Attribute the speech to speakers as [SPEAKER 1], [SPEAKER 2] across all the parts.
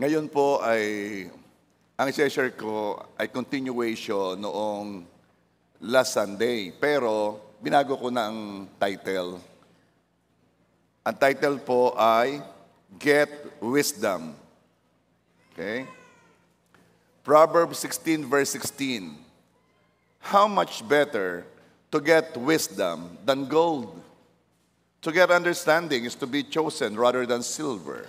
[SPEAKER 1] Ngayon po ay, ang i-share ko ay continuation noong last Sunday. Pero, binago ko na ang title. Ang title po ay, Get Wisdom. Okay? Proverbs 16 verse 16. How much better to get wisdom than gold? To get understanding is to be chosen rather than silver.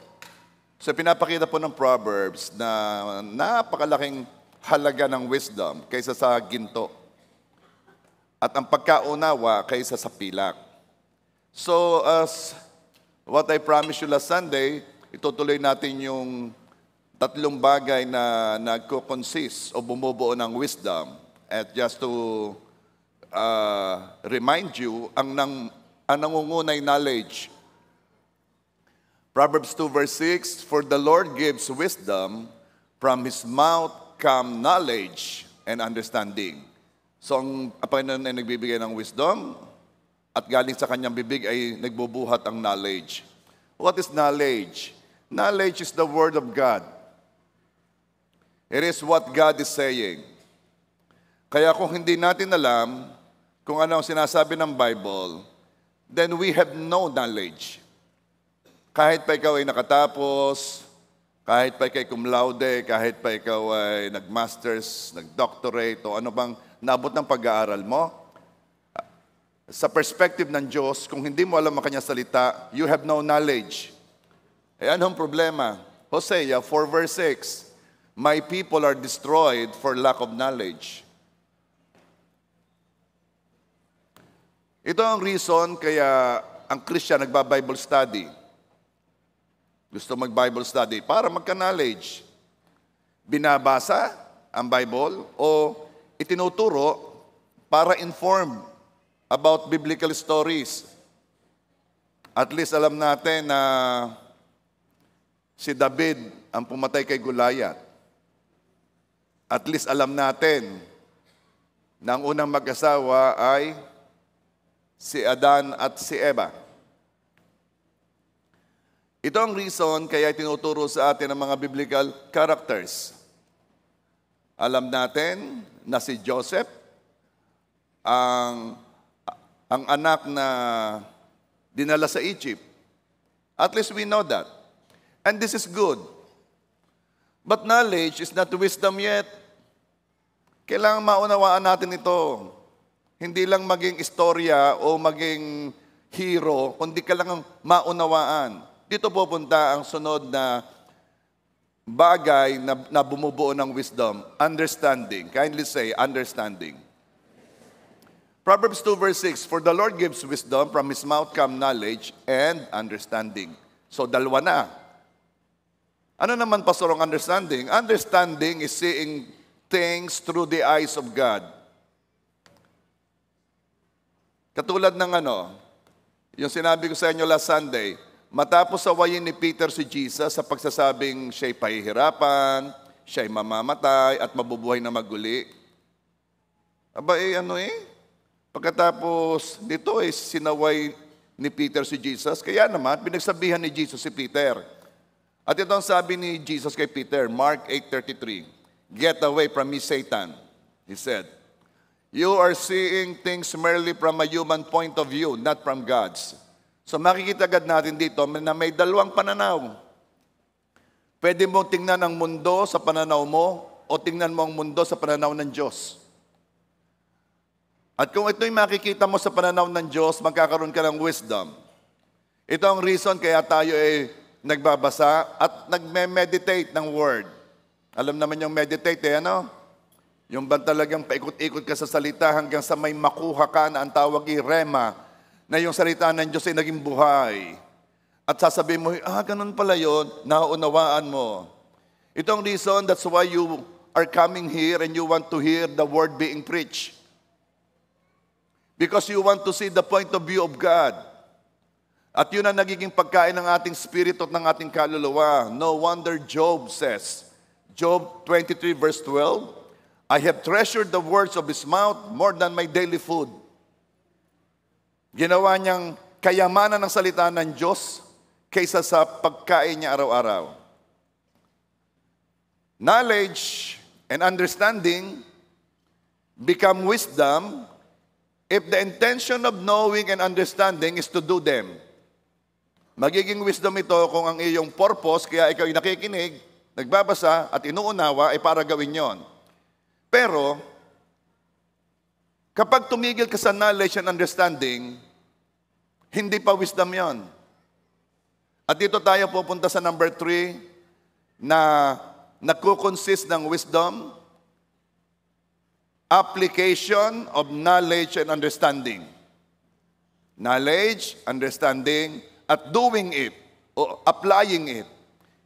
[SPEAKER 1] So pinapakita po ng Proverbs na napakalaking halaga ng wisdom kaysa sa ginto. At ang pagkaunawa kaysa sa pilak. So as what I promised you last Sunday, itutuloy natin yung tatlong bagay na nagko-consist o bumubuo ng wisdom. At just to remind you, ang nangungunay knowledge. Proverbs 2 verse 6, For the Lord gives wisdom, from His mouth come knowledge and understanding. So ang Panginoon ay nagbibigay ng wisdom, at galing sa kanyang bibig ay nagbubuhat ang knowledge. What is knowledge? Knowledge is the Word of God. It is what God is saying. Kaya kung hindi natin alam kung ano ang sinasabi ng Bible, then we have no knowledge. Kahit pa ikaw ay nakatapos, kahit pa ikaw ay cum laude, kahit pa ikaw ay nag-masters, nag-doctorate, o ano bang nabot ng pag-aaral mo, sa perspective ng Diyos, kung hindi mo alam ang kanyang salita, you have no knowledge. Eh anong problema? Hosea 4 verse 6, My people are destroyed for lack of knowledge. Ito ang reason kaya ang Christian nagba-Bible study. Gusto mag-Bible study para magka-knowledge. Binabasa ang Bible o itinuturo para inform about biblical stories. At least alam natin na si David ang pumatay kay Goliath. At least alam natin na ang unang mag-asawa ay si Adan at si Eva. Ito ang reason kaya tinuturo sa atin ang mga biblical characters. Alam natin na si Joseph, ang anak na dinala sa Egypt. At least we know that. And this is good. But knowledge is not wisdom yet. Kailangan maunawaan natin ito. Hindi lang maging istorya o maging hero, kundi kailangan maunawaan. Dito pupunta ang sunod na bagay na bumubuo ng wisdom. Understanding. Kindly say, understanding. Proverbs 2 verse 6, For the Lord gives wisdom, from His mouth come knowledge and understanding. So dalawa na. Ano naman, Pastor, ang understanding? Understanding is seeing things through the eyes of God. Katulad ng yung sinabi ko sa inyo last Sunday, matapos sawayin ni Peter si Jesus sa pagsasabing siya'y pahihirapan, siya'y mamamatay, at mabubuhay na maguli. Aba pagkatapos dito sinaway ni Peter si Jesus, kaya naman pinagsabihan ni Jesus si Peter. At ito ang sabi ni Jesus kay Peter, Mark 8:33, Get away from me, Satan, He said. You are seeing things merely from a human point of view, not from God's. So makikita agad natin dito na may dalawang pananaw. Pwede mong tingnan ang mundo sa pananaw mo o tingnan mo ang mundo sa pananaw ng Diyos. At kung ito'y makikita mo sa pananaw ng Diyos, magkakaroon ka ng wisdom. Ito ang reason kaya tayo ay nagbabasa at nagme-meditate ng Word. Alam naman yung meditate, Yung ba talagang paikot-ikot ka sa salita hanggang sa may makuha ka na ang tawag rema, na yung salita ng Diyos ay naging buhay. At sasabihin mo, ganun pala yun, naunawaan mo. Ito ang reason, that's why you are coming here and you want to hear the word being preached. Because you want to see the point of view of God. At yun ang nagiging pagkain ng ating spirito at ng ating kaluluwa. No wonder Job says, Job 23 verse 12, I have treasured the words of His mouth more than my daily food. Ginawa niyang kayamanan ng salita ng Diyos kaysa sa pagkain niya araw-araw. Knowledge and understanding become wisdom if the intention of knowing and understanding is to do them. Magiging wisdom ito kung ang iyong purpose, kaya ikaw ay nakikinig, nagbabasa at inuunawa ay para gawin yon. Pero, kapag tumigil ka sa knowledge and understanding, hindi pa wisdom yon. At dito tayo pupunta sa number 3 na nagkukonsist ng wisdom, application of knowledge and understanding. Knowledge, understanding, at doing it, o applying it.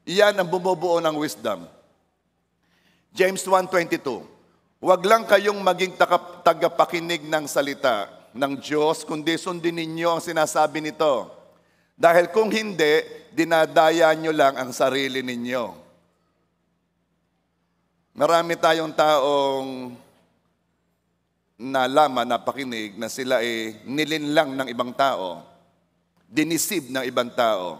[SPEAKER 1] Iyan ang bumubuo ng wisdom. James 1:22, huwag lang kayong maging tagapakinig ng salita ng Diyos, kundi sundin ninyo ang sinasabi nito. Dahil kung hindi, dinadaya nyo lang ang sarili ninyo. Marami tayong taong nalaman, napakinig, na sila ay nilinlang ng ibang tao, dinisib ng ibang tao.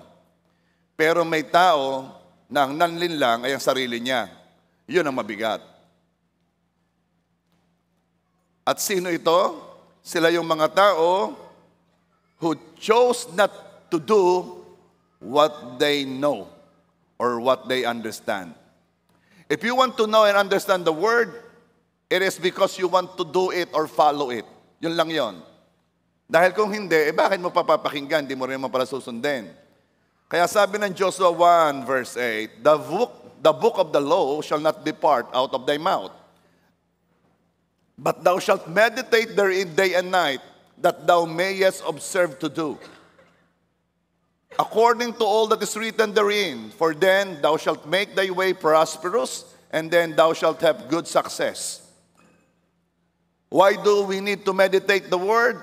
[SPEAKER 1] Pero may tao na ang nanlinlang ay ang sarili niya. Yun ang mabigat. At sino ito? Sila yung mga tao who chose not to do what they know or what they understand. If you want to know and understand the word, it is because you want to do it or follow it. Yun lang yon. Dahil kung hindi, bakit mo papapakinggan? Hindi mo rin mo pala susundin. Kaya sabi ng Joshua 1 verse 8, the book of the law shall not depart out of thy mouth, but thou shalt meditate therein day and night, that thou mayest observe to do, according to all that is written therein. For then thou shalt make thy way prosperous, and then thou shalt have good success. Why do we need to meditate the word?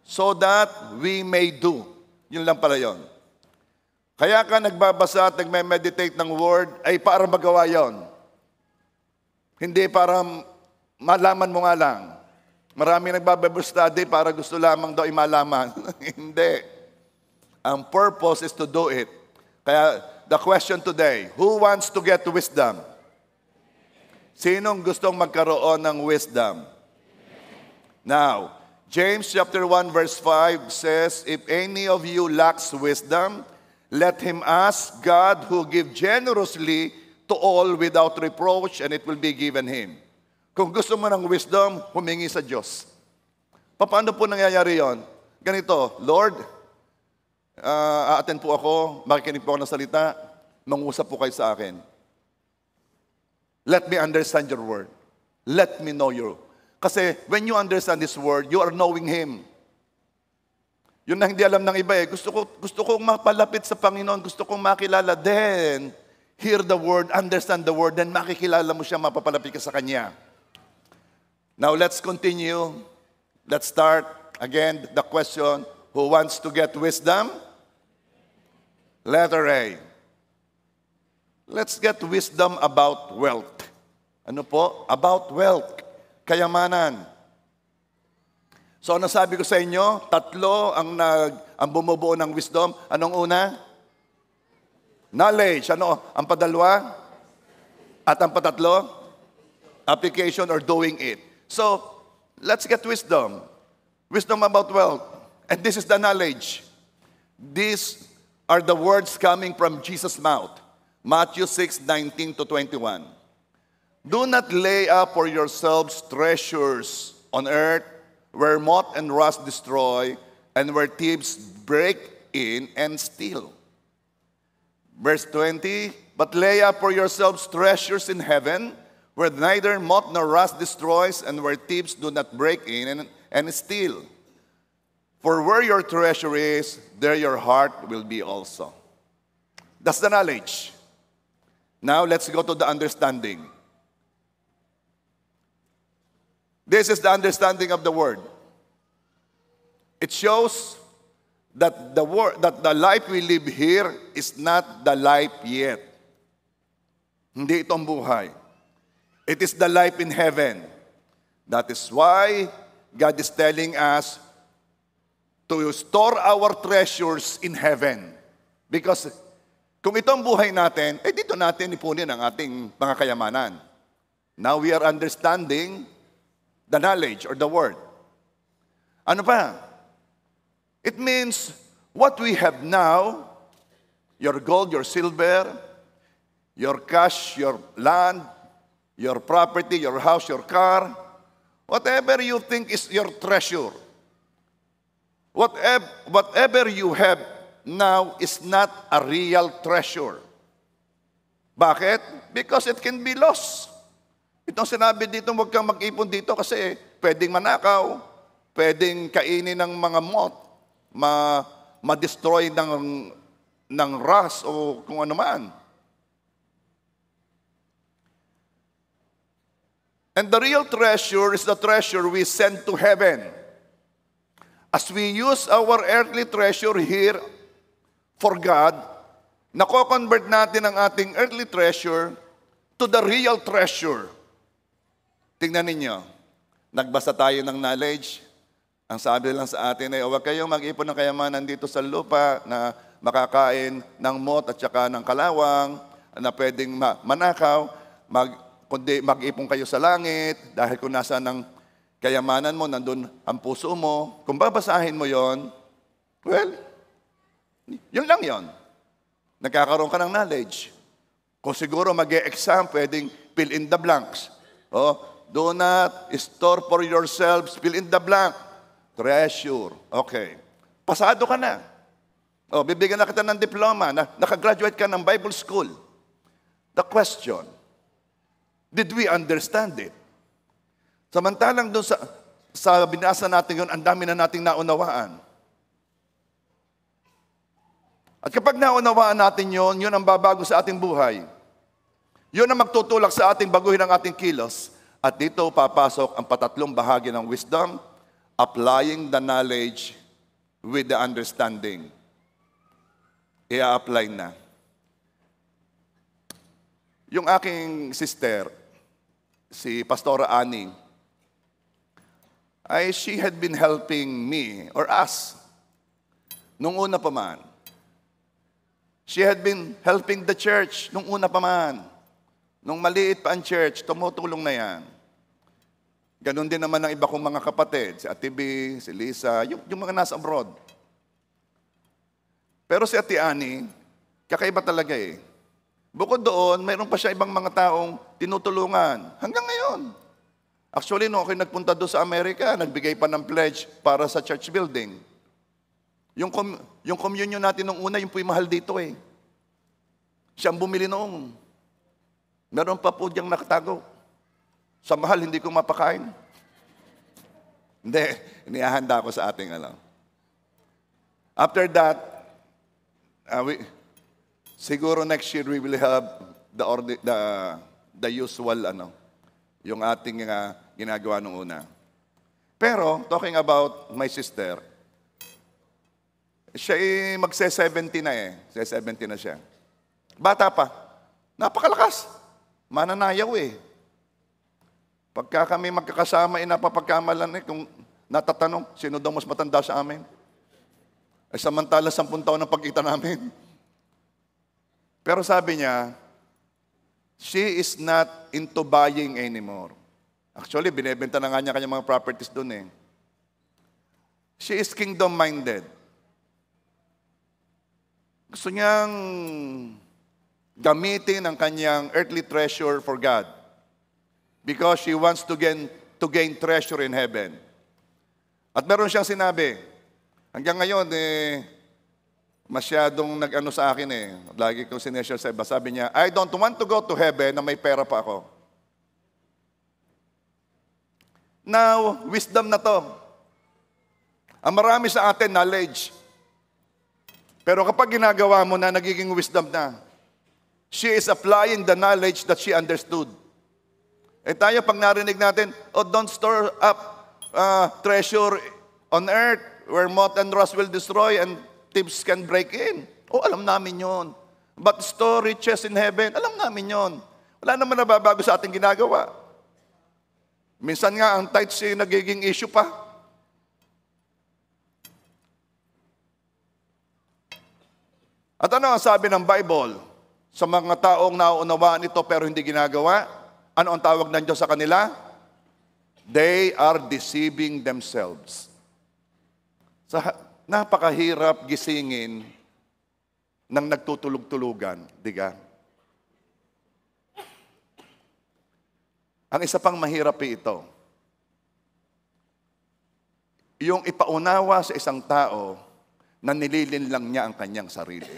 [SPEAKER 1] So that we may do. Yun lang pala yun. Kaya ka nagbabasa at nagme-meditate ng word ay para magawa yon. Hindi para malaman mo nga lang. Marami nagbabible study para gusto lamang daw imalaman. Hindi. Ang purpose is to do it. Kaya the question today, who wants to get wisdom? Sinong gustong magkaroon ng wisdom? Now, James chapter 1 verse 5 says, if any of you lacks wisdom, let him ask God, who give generously to all without reproach, and it will be given him. Kung gusto mo ng wisdom, humingi sa Diyos. Paano po nangyayari yon? Ganito, Lord, a-attend po ako, makikinig po ako ng salita, mangusap po kayo sa akin. Let me understand your word. Let me know you. Kasi when you understand this word, you are knowing Him. Yun na hindi alam ng iba eh. Gusto kong mapalapit sa Panginoon, gusto kong makilala. Then, hear the word, understand the word, then makikilala mo siya, mapapalapit ka sa Kanya. Now, let's continue. Let's start again the question, who wants to get wisdom? Letter A. Let's get wisdom about wealth. Ano po? About wealth. Kayamanan. So ano sabi ko sa inyo? Tatlo ang bumubuo ng wisdom. Anong una? Knowledge. Ano ang padalwa? At ang patatlo? Application or doing it. So, let's get wisdom. Wisdom about wealth. And this is the knowledge. These are the words coming from Jesus' mouth. Matthew 6:19 to 21. Do not lay up for yourselves treasures on earth, where moth and rust destroy, and where thieves break in and steal. Verse 20, but lay up for yourselves treasures in heaven, where neither moth nor rust destroys, and where thieves do not break in and steal. For where your treasure is, there your heart will be also. That's the knowledge. Now let's go to the understanding. This is the understanding of the word. It shows that the life we live here is not the life yet. Hindi itong buhay. It is the life in heaven. That is why God is telling us to store our treasures in heaven. Because kung itong buhay natin, dito dito natin ipunin ang ating mga kayamanan. Now we are understanding the knowledge or the word. Ano pa? It means what we have now, your gold, your silver, your cash, your land, your property, your house, your car, whatever you think is your treasure, whatever you have now is not a real treasure. Bakit? Because it can be lost. Itong sinabi dito, huwag kang mag-ipon dito kasi pwedeng manakaw, pwedeng kainin ng mga moth, ma-destroy ng rust o kung ano man. And the real treasure is the treasure we send to heaven. As we use our earthly treasure here for God, nako-convert natin ang ating earthly treasure to the real treasure. Tingnan ninyo, nagbasa tayo ng knowledge. Ang sabi lang sa atin ay, huwag kayong mag-ipon ng kayamanan dito sa lupa na makakain ng moth at saka ng kalawang na pwedeng manakaw, kundi mag-ipon kayo sa langit dahil kung nasaan ang kayamanan mo, nandun ang puso mo. Kung babasahin mo yon, well, yun lang yon. Nagkakaroon ka ng knowledge. Kung siguro mag-e-exam, pwedeng fill in the blanks. Do not store for yourselves, fill in the blank. Treasure. Okay. Pasado ka na. Bibigyan na kita ng diploma. Nakagraduate ka ng Bible school. The question, did we understand it? Samantalang doon sa binasa natin yun, ang dami na nating naunawaan. At kapag naunawaan natin yun, yun ang babago sa ating buhay. Yun ang magtutulak sa ating baguhin ang ating kilos. At dito papasok ang patatlong bahagi ng wisdom, applying the knowledge with the understanding. I-apply na. Yung aking sister, si Pastora Annie, she had been helping me or us nung una pa man. She had been helping the church nung una pa man. Nung maliit pa ang church, tumutulong na yan. Ganon din naman ang iba kong mga kapatid, si Ate B, si Lisa, yung mga nasa abroad. Pero si Ate Annie, kakaiba talaga eh. Bukod doon, mayroon pa siya ibang mga taong tinutulungan. Hanggang ngayon. Actually, no, ako nagpunta doon sa Amerika, nagbigay pa ng pledge para sa church building. Yung communion natin nung una, yung po'y mahal dito eh. Siya ang bumili noong. Meron pa po diyang nakatago. Sa mahal, hindi ko mapakain. Hindi, inihahanda ko sa ating alam. After that, siguro next year we will have the usual, yung ating ginagawa nung una. Pero, talking about my sister, siya magse-70 na eh. Magse-70 na siya. Bata pa. Napakalakas. Mananayaw eh. Pagka kami magkakasama, napapagkamalan eh. Kung natatanong, sino daw mas matanda sa amin? Ay samantala 10 taon ang pagkita namin. Pero sabi niya, she is not into buying anymore. Actually, binebenta na nga niya kanyang mga properties doon eh. She is kingdom-minded. Gusto niyang gamitin ang kanyang earthly treasure for God because she wants to gain treasure in heaven. At meron siyang sinabi, hanggang ngayon, masyadong nag-ano sa akin eh. Lagi kong sineshare sa iba. Sabi niya, I don't want to go to heaven na may pera pa ako. Now, wisdom na to. Ang marami sa atin, knowledge. Pero kapag ginagawa mo na, nagiging wisdom na. She is applying the knowledge that she understood. Eh tayo, pag narinig natin, don't store up treasure on earth where moth and rust will destroy and thieves can break in. Alam namin yon. But store riches in heaven, alam namin yon. Wala naman nababago sa ating ginagawa. Minsan nga, ang tithes nagiging issue pa. At ano ang sabi ng Bible? Sa mga taong nauunawaan ito pero hindi ginagawa, ano ang tawag ng Diyos sa kanila? They are deceiving themselves. Napakahirap gisingin ng nagtutulog-tulugan, di ka? Ang isa pang mahirap ito, yung ipaunawa sa isang tao na nililinlang niya ang kanyang sarili.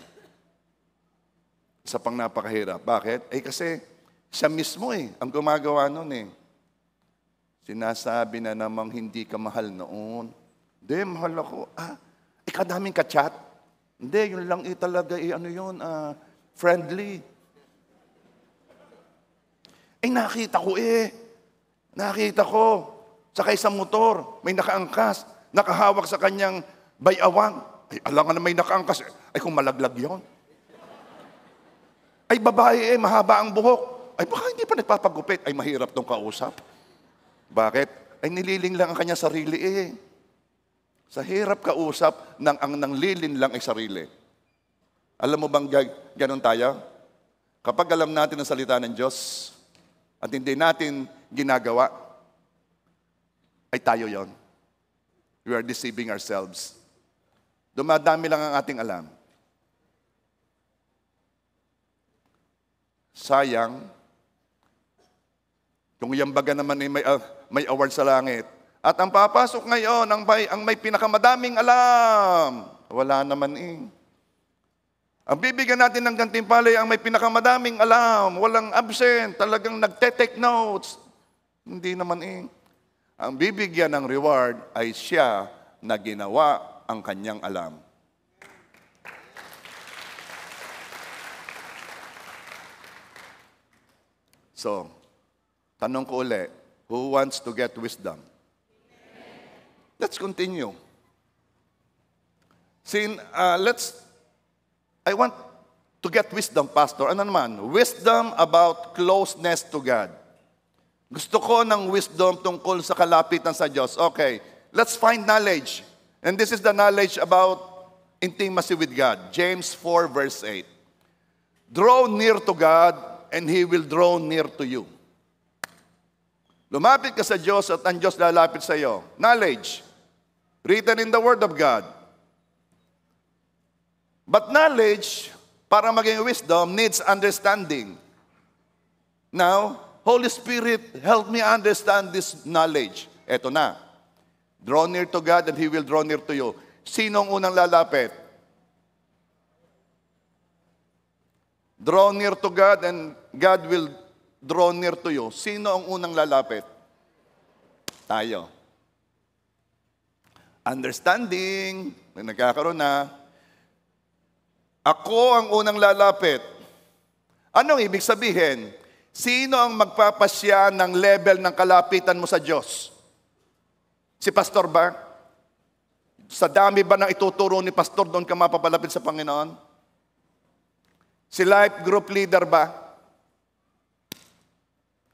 [SPEAKER 1] Isa pang napakahirap. Bakit? Kasi siya mismo ang gumagawa nun. Sinasabi na namang hindi ka mahal noon. Hindi, mahal ako. Kadaming ka-chat. Hindi, yun lang talaga, friendly. Nakita ko Nakita ko. Sakay sa motor, may nakaangkas, nakahawak sa kanyang bayawang. Alam na may nakaangkas. Kung malaglag yon. Babae mahaba ang buhok. Baka hindi pa nagpapagupit. Mahirap tong kausap. Bakit? Nililing lang ang kanyang sarili Sa hirap kausap, ang nanglilin lang ay sarili. Alam mo bang ganon tayo? Kapag alam natin ang salita ng Diyos at hindi natin ginagawa, ay tayo yon. We are deceiving ourselves. Dumadami lang ang ating alam. Sayang, kung yung baga naman may award sa langit, at ang papasok ngayon, ang may pinakamadaming alam, wala naman Ang bibigyan natin ng gantimpalay, ang may pinakamadaming alam, walang absent, talagang nagte-take notes. Hindi naman Ang bibigyan ng reward ay siya na ginawa ang kanyang alam. So, tanong ko ulit, who wants to get wisdom? Let's continue. I want to get wisdom, Pastor. Ano naman? Wisdom about closeness to God. Gusto ko ng wisdom tungkol sa kalapitan sa Diyos. Okay, let's find knowledge. And this is the knowledge about intimacy with God. James 4 verse 8. Draw near to God and He will draw near to you. Lumapit ka sa Diyos at ang Diyos lalapit sa iyo. Knowledge. Written in the Word of God. But knowledge, para maging wisdom, needs understanding. Now, Holy Spirit, help me understand this knowledge. Eto na. Draw near to God and He will draw near to you. Sino ang unang lalapit? Draw near to God and God will draw near to you. Sino ang unang lalapit? Tayo. Understanding. May nagkakaroon na. Ako ang unang lalapit. Anong ibig sabihin? Sino ang magpapasya ng level ng kalapitan mo sa Diyos? Si pastor ba? Sa dami ba ng ituturo ni pastor doon ka mapapalapit sa Panginoon? Si life group leader ba?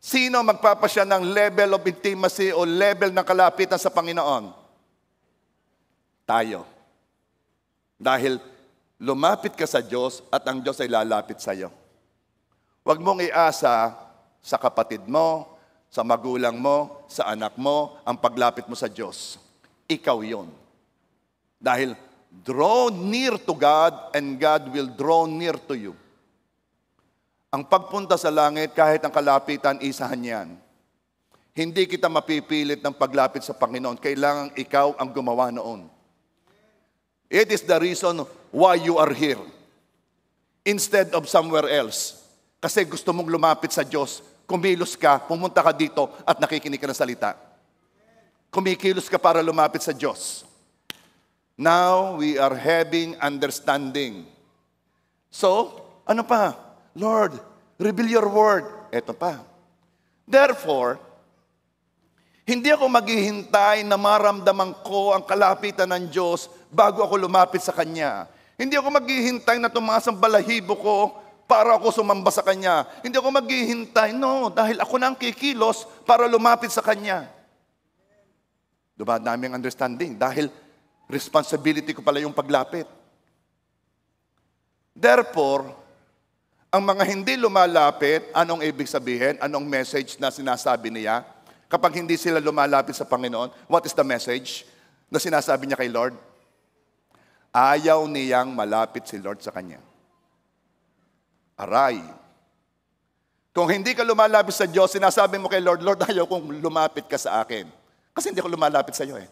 [SPEAKER 1] Sino magpapasya ng level of intimacy o level ng kalapitan sa Panginoon? Tayo. Dahil lumapit ka sa Diyos at ang Diyos ay lalapit sa iyo. Huwag mong iasa sa kapatid mo, sa magulang mo, sa anak mo, ang paglapit mo sa Diyos. Ikaw yon. Dahil draw near to God and God will draw near to you. Ang pagpunta sa langit, kahit ang kalapitan, isahan yan. Hindi kita mapipilit ng paglapit sa Panginoon. Kailangan ikaw ang gumawa noon. It is the reason why you are here instead of somewhere else. Kasi gusto mong lumapit sa Diyos, kumilos ka, pumunta ka dito at nakikinig ka ng salita. Kumikilos ka para lumapit sa Diyos. Now, we are having understanding. So, ano pa? Lord, reveal your word. Eto pa. Therefore, hindi ako maghihintay na maramdaman ko ang kalapitan ng Diyos bago ako lumapit sa Kanya. Hindi ako maghihintay na tumaas ang balahibo ko para ako sumamba sa Kanya. Hindi ako maghihintay, no, dahil ako na ang kikilos para lumapit sa Kanya. Dumadami ang understanding dahil responsibility ko pala yung paglapit. Therefore, Ang mga hindi lumalapit, anong ibig sabihin? Anong message na sinasabi niya? Kapag hindi sila lumalapit sa Panginoon, what is the message na sinasabi niya kay Lord? Ayaw niyang malapit si Lord sa kanya. Aray. Kung hindi ka lumalapit sa Diyos, sinasabi mo kay Lord, Lord, ayaw kong lumapit ka sa akin. Kasi hindi ko lumalapit sa iyo eh.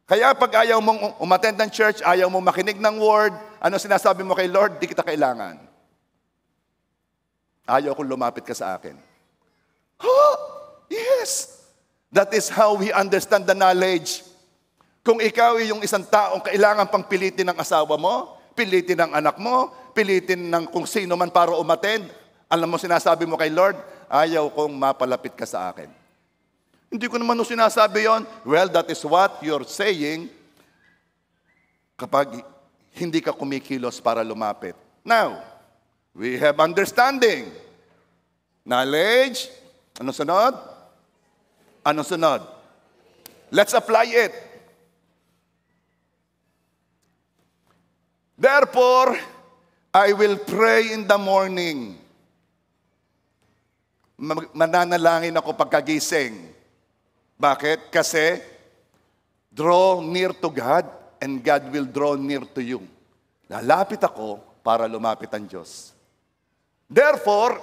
[SPEAKER 1] Kaya pag ayaw mong umattend ng church, ayaw mong makinig ng word, ano sinasabi mo kay Lord? Di kita kailangan. Ayaw kong lumapit ka sa akin. Oh, yes! That is how we understand the knowledge. Kung ikaw ay yung isang taong kailangan pang pilitin ng asawa mo, pilitin ng anak mo, pilitin ng kung sino man para umattend, alam mo sinasabi mo kay Lord, ayaw kong mapalapit ka sa akin. Hindi ko naman sinasabi yon. Well, that is what you're saying kapag hindi ka kumikilos para lumapit. Now, we have understanding. Knowledge. Ano sunod? Ano sunod? Let's apply it. Therefore, I will pray in the morning. Mananalangin ako pagkagising. Bakit? Kasi draw near to God and God will draw near to you. Lalapit ako para lumapit ang Diyos. Therefore,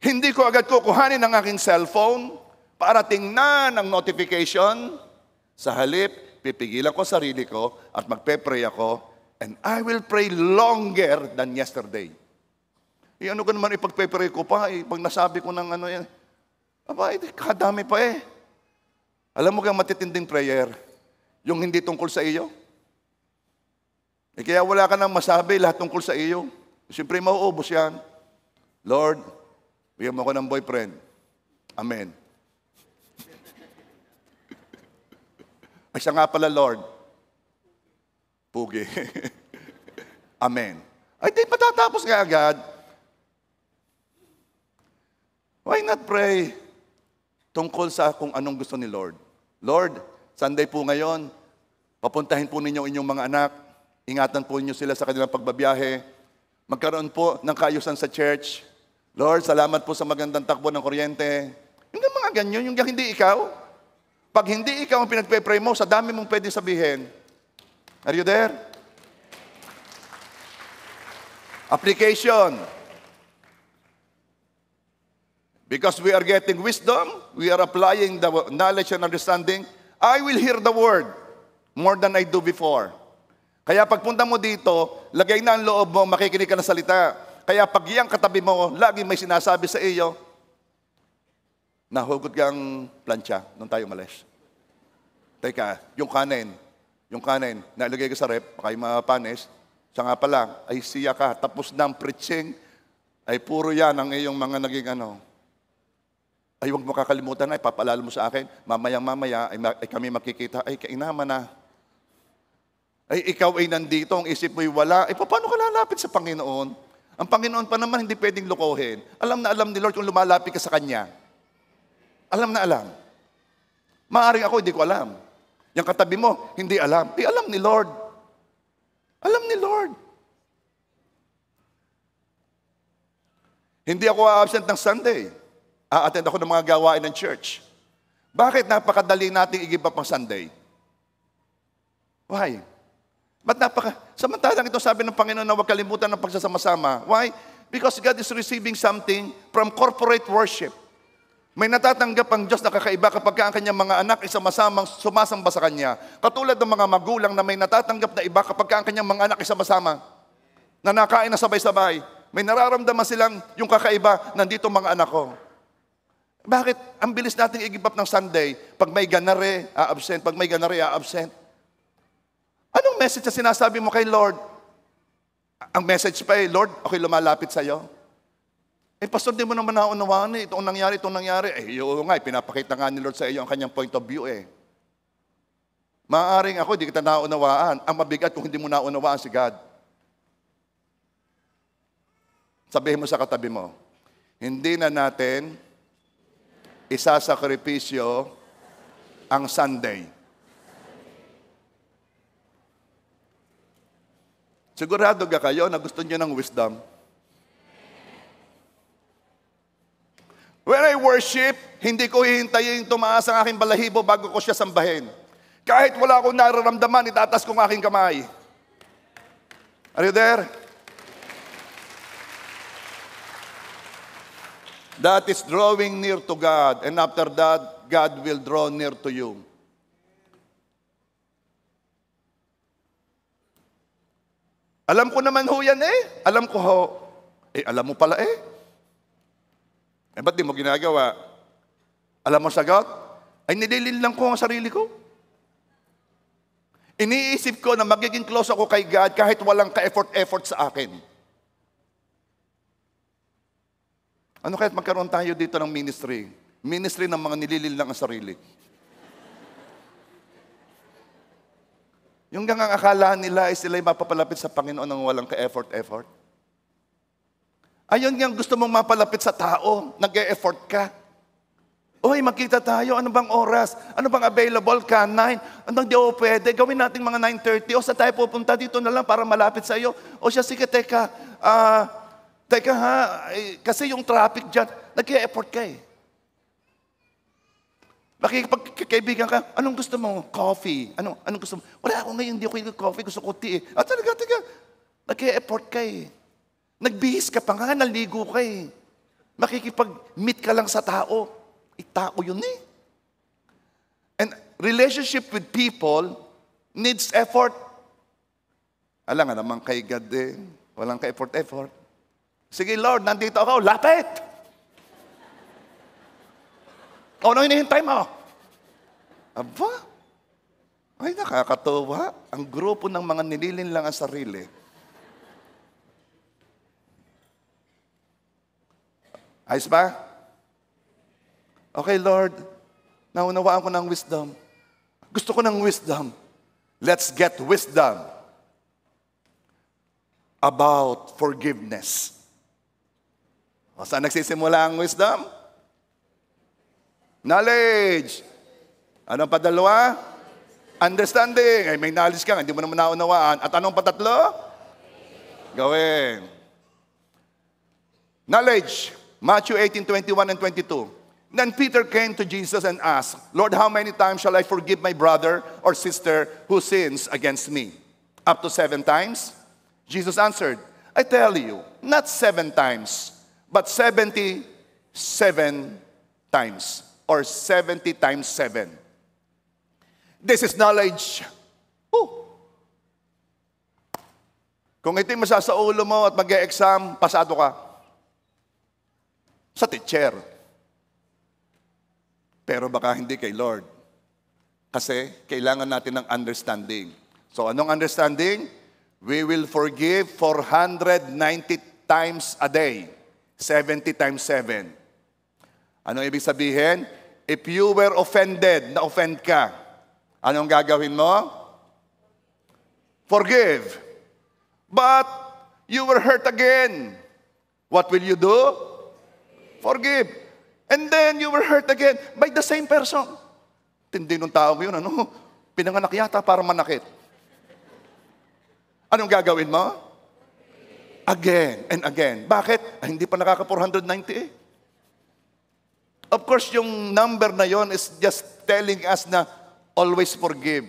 [SPEAKER 1] hindi ko agad kukuhanin ang aking cellphone para tingnan ang notification. Sa halip, pipigilan ko sarili ko at magpe-pray ako and I will pray longer than yesterday. Ano ko naman ipagpe-pray ko pa, pag nasabi ko ng ano yan, aba, kadami pa eh. Alam mo kang matitinding prayer, yung hindi tungkol sa iyo. Kaya wala ka nang masabi lahat tungkol sa iyo. Siyempre mauubos yan. Lord, bigyan mo ako ng boyfriend. Amen. Ay siya nga pala, Lord. Pugi. Amen. Ay, di patatapos nga agad. Why not pray tungkol sa kung anong gusto ni Lord? Lord, Sunday po ngayon, papuntahin po ninyo inyong mga anak, ingatan po ninyo sila sa kanilang pagbabiyahe, magkaroon po ng kaayusan sa church. Lord, salamat po sa magandang takbo ng kuryente. Yung mga ganyan, yung hindi ikaw. Pag hindi ikaw ang pinagpe-pray mo, sa dami mong pwede sabihin. Are you there? Application. Because we are getting wisdom, we are applying the knowledge and understanding, I will hear the word more than I do before. Kaya pagpunta mo dito, lagay na ang loob mo, makikinig ka ng salita. Kaya pag iyang katabi mo, lagi may sinasabi sa iyo, nahugot kang plancha nung tayo malis. Teka, yung kanin, nailagay ka sa rep, baka yung mapanis, siya nga pala, ay siya ka, tapos ng preaching, ay puro yan ang iyong mga naging ay huwag mo kakalimutan na, ipapaalala mo sa akin, mamaya, ay kami makikita, ay kainaman na. Ay ikaw ay nandito, ang isip mo'y wala, ay paano ka lalapit sa Panginoon? Ang Panginoon pa naman hindi pwedeng lokohin. Alam na alam ni Lord kung lumalapit ka sa Kanya. Alam na alam. Maaring ako, hindi ko alam. Yung katabi mo, hindi alam. Alam ni Lord. Alam ni Lord. Hindi ako absent ng Sunday. A-attend ako ng mga gawain ng church. Bakit napakadali nating i-give up ang Sunday? Why? Ba't samantalang ito sabi ng Panginoon na huwag kalimutan ng pagsasama-sama. Why? Because God is receiving something from corporate worship. May natatanggap ang Diyos na kakaiba kapag ang kanyang mga anak ay sama-samang sumasamba sa Kanya. Katulad ng mga magulang na may natatanggap na iba kapag ang kanyang mga anak ay sama-sama. Na nakain na sabay-sabay. May nararamdaman silang yung kakaiba, nandito mga anak ko. Bakit? Ang bilis nating i-give up ng Sunday. Pag may ganare, a-absent. Pag may ganare, a-absent. Anong message na sinasabi mo kay Lord? Ang message pa Lord, ako'y lumalapit sa iyo. Pastor, di mo naman naunawaan itong nangyari. Yung nga, pinapakita nga ni Lord sa iyo ang kanyang point of view Maaaring ako, di kita naunawaan. Ang mabigat kung hindi mo naunawaan si God. Sabihin mo sa katabi mo, hindi na natin isasakripisyo ang Sunday. Sigurado ka kayo na gusto niyo ng wisdom? When I worship, hindi ko hihintayin tumaas ang aking balahibo bago ko siya sambahin. Kahit wala akong nararamdaman, itatas ko ang aking kamay. Are you there? That is drawing near to God. And after that, God will draw near to you. Alam ko naman ho yan eh. Alam ko ho. Alam mo pala eh. Ba't di mo ginagawa? Alam mo sagot? Ay nililin lang ko ang sarili ko. Iniisip ko na magiging close ako kay God kahit walang ka-effort sa akin. Ano kahit magkaroon tayo dito ng ministry? Ministry ng mga nililin lang ang sarili. Yung gangang akala nila ay sila'y mapapalapit sa Panginoon ng walang ka-effort. Ayun nga gusto mong mapalapit sa tao, nag-e-effort ka. Uy, magkita tayo, ano bang oras? Ano bang available ka? 9? Anong di ako pwede? Gawin natin mga 9:30. O saan tayo pupunta? Dito na lang para malapit sa iyo. O siya, sige, teka ha, kasi yung traffic dyan, nag-e-effort ka eh. Makikipagkaibigan ka, anong gusto mo? Coffee. Anong gusto mo? Wala ako ngayon, hindi ako yung coffee, gusto ko tea eh. Talaga, nag-e-effort ka eh. Nagbihis ka pa nga, naligo ka eh. Makikipag-meet ka lang sa tao. Tao yun eh. And relationship with people needs effort. Alam nga naman kay God din. Walang ka-effort. Sige Lord, nandito ako, lapit! Ano hinihintay mo? Aba, ay nakakatuwa. Ang grupo ng mga nililin lang ang sarili. Ayos ba? Okay, Lord, naunawaan ko ng wisdom. Gusto ko ng wisdom. Let's get wisdom about forgiveness. O, saan nagsisimula ang wisdom? Knowledge. Anong padalawa? Understanding. Ay, may knowledge ka, hindi mo naman naunawaan. At anong patatlo? Gawin. Knowledge. Matthew 18:21 and 22. Then Peter came to Jesus and asked, Lord, how many times shall I forgive my brother or sister who sins against me? Up to 7 times? Jesus answered, I tell you, not 7 times, but 77 times, or 70 times 7. This is knowledge. Kung ito'y masasa ulo mo at mag-e-exam, pasado ka. Sa teacher. Pero baka hindi kay Lord. Kasi kailangan natin ng understanding. So anong understanding? We will forgive 490 times a day. 70 times 7. Anong ibig sabihin? If you were offended, na-offend ka, anong gagawin mo? Forgive. But you were hurt again. What will you do? Forgive. And then you were hurt again by the same person. Tindi nung tao yun, pinanganak yata para manakit. Anong gagawin mo? Again and again. Bakit? Hindi pa nakaka-490 eh. Of course, yung number na yon is just telling us na always forgive.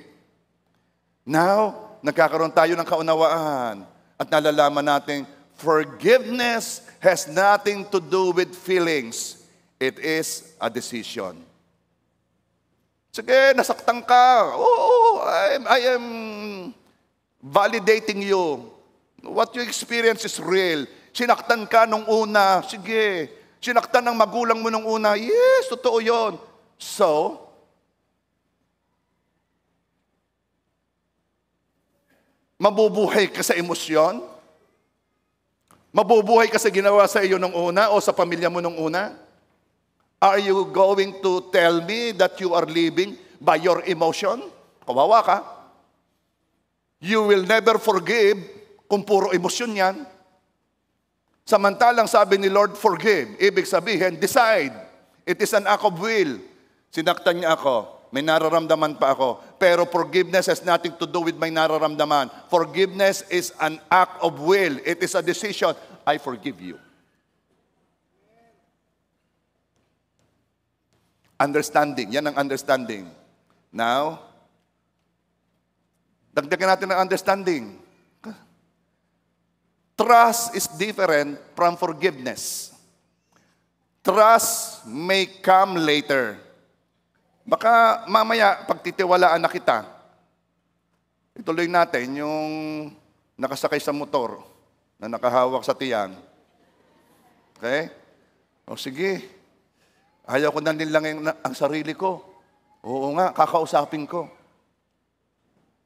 [SPEAKER 1] Now, nagkakaroon tayo ng kaunawaan at nalalaman natin forgiveness has nothing to do with feelings. It is a decision. Sige, nasaktan ka. I am validating you. What you experience is real. Sinaktan ka nung una. Sige. Sinaktan ng magulang mo nung una. Yes, totoo yun. So, mabubuhay ka sa emosyon? Mabubuhay ka sa ginawa sa iyo nung una o sa pamilya mo nung una? Are you going to tell me that you are living by your emotion? Kawawa ka. You will never forgive kung puro emosyon yan. Samantalang sabi ni Lord, forgive. Ibig sabihin, decide. It is an act of will. Sinaktan niya ako. May nararamdaman pa ako. Pero forgiveness has nothing to do with my nararamdaman. Forgiveness is an act of will. It is a decision. I forgive you. Understanding. Yan ang understanding. Now, dagdagan natin ang understanding. Trust is different from forgiveness. Trust may come later. Baka mamaya, pagtitiwalaan na kita, ituloy natin yung nakasakay sa motor na nakahawak sa tiyan. Okay? O sige, ayaw ko na nilang ang sarili ko. Oo nga, kakausapin ko.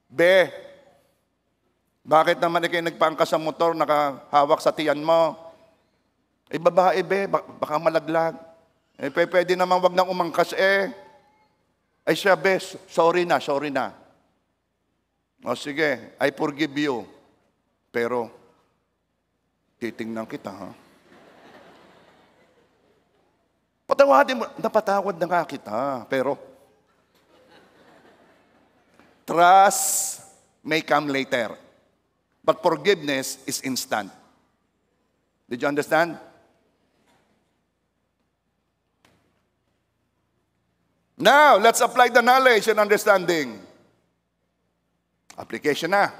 [SPEAKER 1] Be, bakit naman kayo nagpaangkas sa motor, nakahawak sa tiyan mo? Eh, babae, be, baka malaglag. Eh, pwede naman wag nang umangkas, eh. Ay siya, be, sorry na. O sige, I forgive you. Pero, titingnan kita, ha? Patawadin mo, napatawad na nga kita, pero, trust may come later. But forgiveness is instant. Did you understand? Now, let's apply the knowledge and understanding. Application na.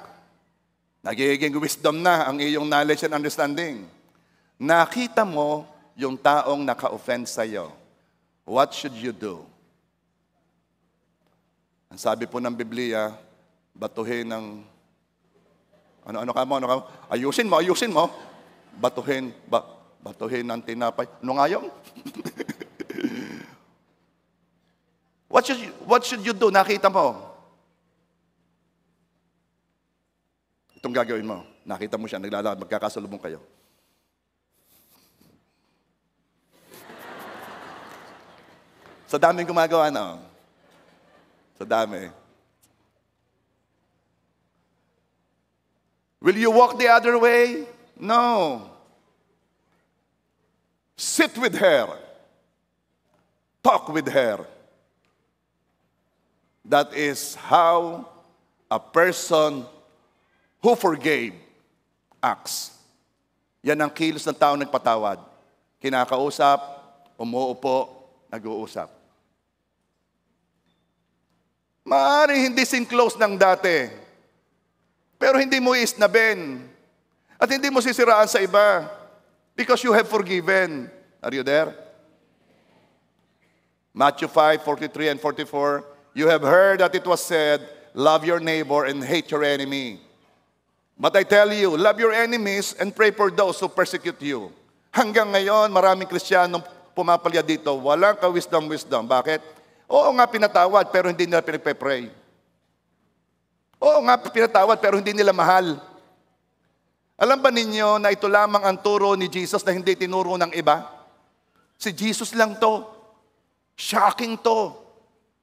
[SPEAKER 1] Nagiging wisdom na ang iyong knowledge and understanding. Nakita mo yung taong naka-offend sa'yo. What should you do? Ang sabi po ng Biblia, batuhin ng... Ano ka mo? Ayusin mo. Batuhin ng tinapay. Ano nga yun? What should you do? Nakita mo. Itong gagawin mo. Nakita mo siya, naglalakad, magkakasalubong kayo. Sa daming gumagawa na. Sa dami. Will you walk the other way? No. Sit with her. Talk with her. That is how a person who forgave acts. Yan ang kilos ng taong nagpatawad. Kinakausap, umuupo, nag-uusap. Maaari hindi close ng dati, pero hindi mo isnabin. At hindi mo sisiraan sa iba because you have forgiven. Are you there? Matthew 5:43 and 44. You have heard that it was said, love your neighbor and hate your enemy. But I tell you, love your enemies and pray for those who persecute you. Hanggang ngayon, maraming Kristiyanong pumapalya dito, walang ka-wisdom. Bakit? Oo nga pinatawad, pero hindi nila pinagpe-pray. Oo nga pinatawad, pero hindi nila mahal. Alam ba ninyo na ito lamang ang turo ni Jesus na hindi tinuro ng iba? Si Jesus lang to. Shocking to.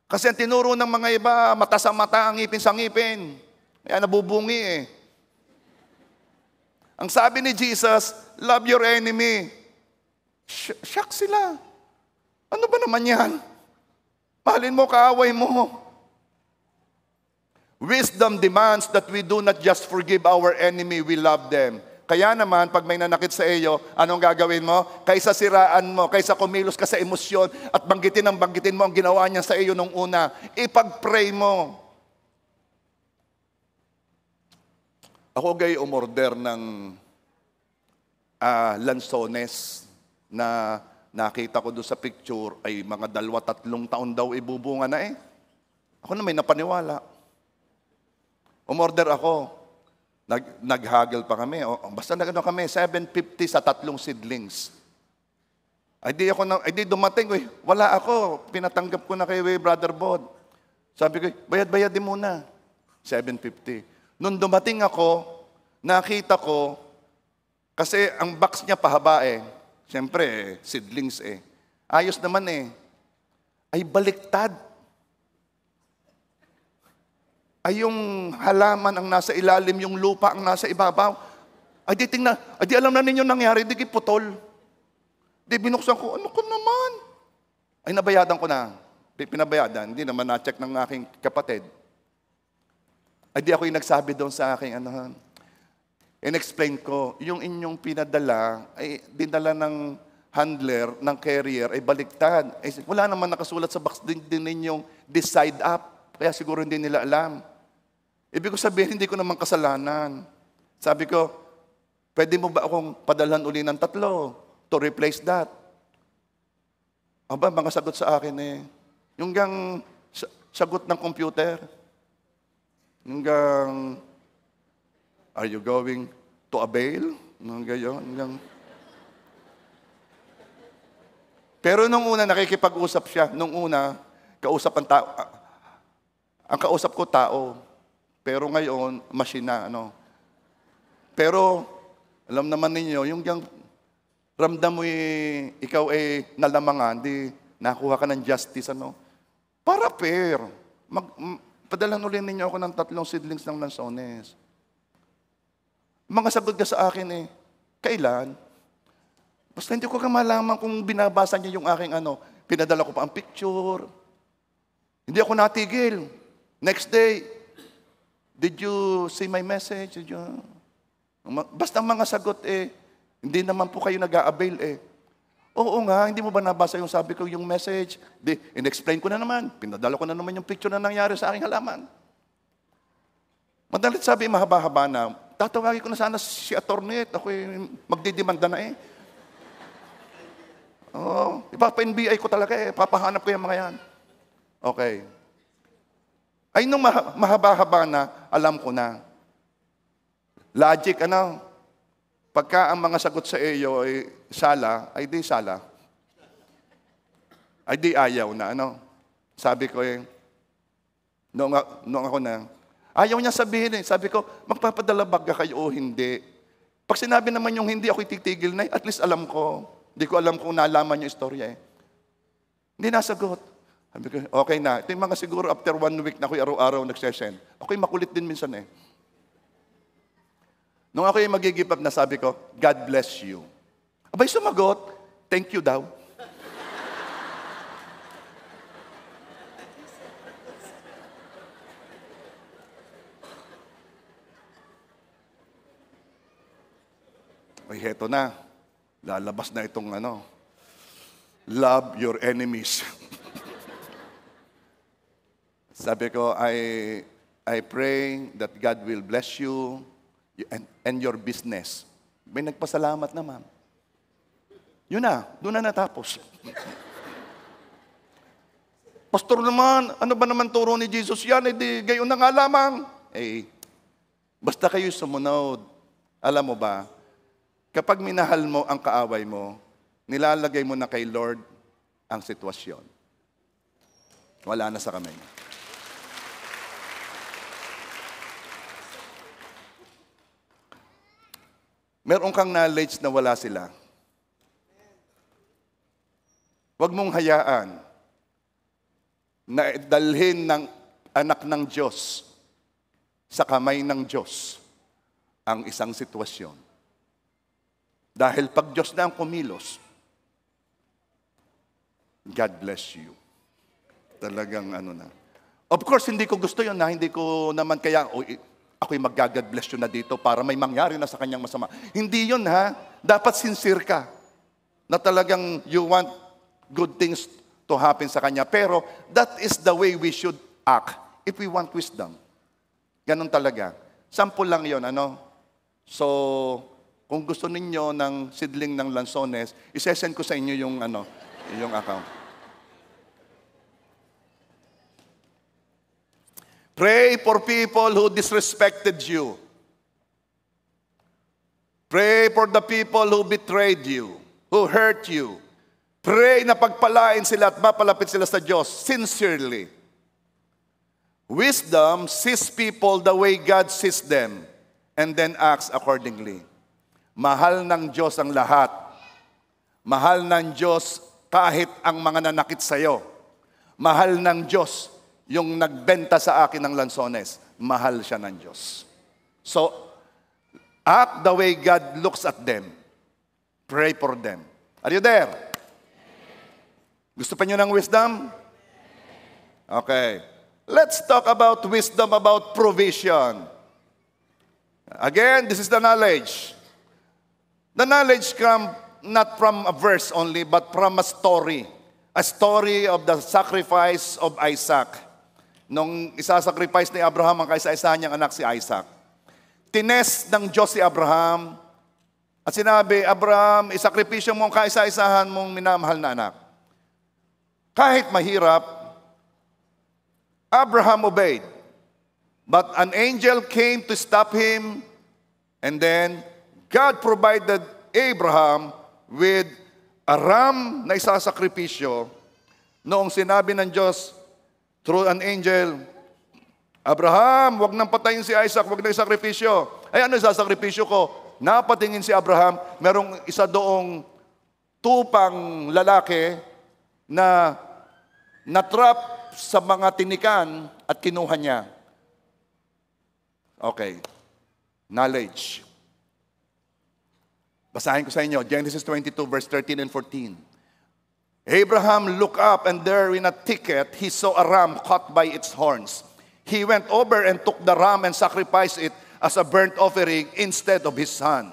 [SPEAKER 1] Kasi ang tinuro ng mga iba, mata sa mata, ang ngipin sa ngipin. Kaya nabubungi eh. Ang sabi ni Jesus, love your enemy. Shock sila. Ano ba naman yan? Mahalin mo, kaaway mo. Wisdom demands that we do not just forgive our enemy, we love them. Kaya naman, pag may nanakit sa iyo, anong gagawin mo? Kaysa siraan mo, kaysa kumilos ka sa emosyon at banggitin mo ang ginawa niya sa iyo nung una, ipag-pray mo. Ako gay umorder ng lansones na nakita ko doon sa picture ay mga 2-3 taon daw ibubunga na eh. Ako na may napaniwala. Umorder ako. Naghagel pa kami. Basta nagano kami, 750 sa 3 seedlings. Ay di dumating. Wala ako. Pinatanggap ko na kay Brother Bod. Sabi ko, bayad din muna. 750. Nung dumating ako, nakita ko, kasi ang box niya pahaba eh. Siyempre, seedlings eh. Ayos naman eh. Ay baliktad. Ay yung halaman ang nasa ilalim, yung lupa ang nasa ibabaw. Ay di tingnan, ay di alam na ninyo nangyari, di putol. Di binuksan ko, ano ko naman? Ay nabayadan ko na. Di pinabayadan, hindi naman na-check ng aking kapatid. Ay di ako yung nagsabi doon sa aking ano. In-explain ko, yung inyong pinadala, ay dinala ng handler, ng carrier, ay baliktad. Ay, wala naman nakasulat sa box din ninyong this side up. Kaya siguro hindi nila alam. Ibig ko sabihin, hindi ko naman kasalanan. Sabi ko, pwede mo ba akong padalhan uli ng 3 to replace that? Aba, mga sagot sa akin eh. Yung gang sagot ng computer. Yung gang, are you going to avail? Yung gayon. Pero nung una, nakikipag-usap siya. Nung una, kausap ang tao. Ang kausap ko, tao. Pero ngayon, machine na. Ano. Pero, alam naman ninyo, yung ramdam mo ikaw ay nalamangan, di nakuha ka ng justice, ano. Para fair. Padalan ulit ninyo ako ng 3 seedlings ng lansones. Mga sagot ka sa akin eh, kailan? Basta hindi ko malaman kung binabasa niya yung aking ano, pinadala ko pa ang picture. Hindi ako natigil. Next day, did you see my message? Basta mga sagot eh, hindi naman po kayo nag-a-avail eh. Oo nga, hindi mo ba nabasa yung sabi ko, yung message? Di, in-explain ko na naman. Pinadala ko na naman yung picture na nangyari sa aking halaman. Madalit sabi, mahaba-haba na. Tatawagin ko na sana si attorney. Ako magdidemanda na eh. Oo, ipapa-NBI ko talaga eh. Papahanap ko yung mga yan. Okay. Ay, nung mahaba-haba na, alam ko na. Logic, ano? Pagka ang mga sagot sa iyo ay sala, ay di sala. Ay di ayaw na, ano? Sabi ko eh, noong ako na, ayaw niya sabihin eh. Sabi ko, magpapadala ba kayo o hindi? Pag sinabi naman yung hindi, ako titigil na at least alam ko. Hindi ko alam kung nalaman yung istorya eh. Hindi nasagot. Sabi ko, okay na. Ito yung mga siguro after 1 week na ako'y araw-araw nagsesend. Ako'y makulit din minsan eh. Nung ako'y mag-give up na sabi ko, God bless you. Abay sumagot, thank you daw. Ay, heto na. Lalabas na itong ano, love your enemies. Sabi ko, I pray that God will bless you and your business. May nagpasalamat naman. Yun na, doon na natapos. Pastor naman, ano ba naman turo ni Jesus yan? Eh di, gayon na nga lamang. Eh, basta kayo sumunod. Alam mo ba, kapag minahal mo ang kaaway mo, nilalagay mo na kay Lord ang sitwasyon. Wala na sa kamay. Meron kang knowledge na wala sila. Huwag mong hayaan na dalhin ng anak ng Diyos sa kamay ng Diyos ang isang sitwasyon. Dahil pag Diyos na ang kumilos, God bless you. Talagang ano na. Of course, hindi ko gusto yun na, hindi ko naman kaya, ako'y mag-God bless you na dito para may mangyari na sa kanyang masama. Hindi yun ha. Dapat sincere ka na talagang you want good things to happen sa kanya. Pero that is the way we should act if we want wisdom. Ganun talaga. Sample lang yon, ano? So, kung gusto ninyo ng seedling ng lansones, isesend ko sa inyo yung, yung account. Pray for people who disrespected you. Pray for the people who betrayed you, who hurt you. Pray na pagpalain sila at mapalapit sila sa Diyos sincerely. Wisdom sees people the way God sees them and then acts accordingly. Mahal ng Diyos ang lahat. Mahal ng Diyos kahit ang mga nanakit sa iyo. Mahal ng Diyos yung nagbenta sa akin ng lansones. Mahal siya ng Diyos. So, act the way God looks at them. Pray for them. Are you there? Gusto pa niyo ng wisdom? Okay. Let's talk about wisdom, about provision. Again, this is the knowledge. The knowledge comes not from a verse only, but from a story. A story of the sacrifice of Isaac. Nung isasacrifice ni Abraham ang kaisa-isahan niyang anak si Isaac. Tines ng Diyos si Abraham at sinabi, Abraham, isakripisyo mo ang kaisa-isahan mong minamahal na anak. Kahit mahirap, Abraham obeyed. But an angel came to stop him, and then God provided Abraham with a ram na isasakripisyo. Noong sinabi ng Diyos through an angel, Abraham, wag nang patayin si Isaac, wag na isakripisyo. Ay, ano isasakripisyo ko? Napatingin si Abraham, merong isa doong tupang lalaki na natrap sa mga tinikan at kinuha niya. Okay. Knowledge. Basahin ko sa inyo, Genesis 22, verse 13 and 14. Abraham looked up, and there in a thicket, he saw a ram caught by its horns. He went over and took the ram and sacrificed it as a burnt offering instead of his son.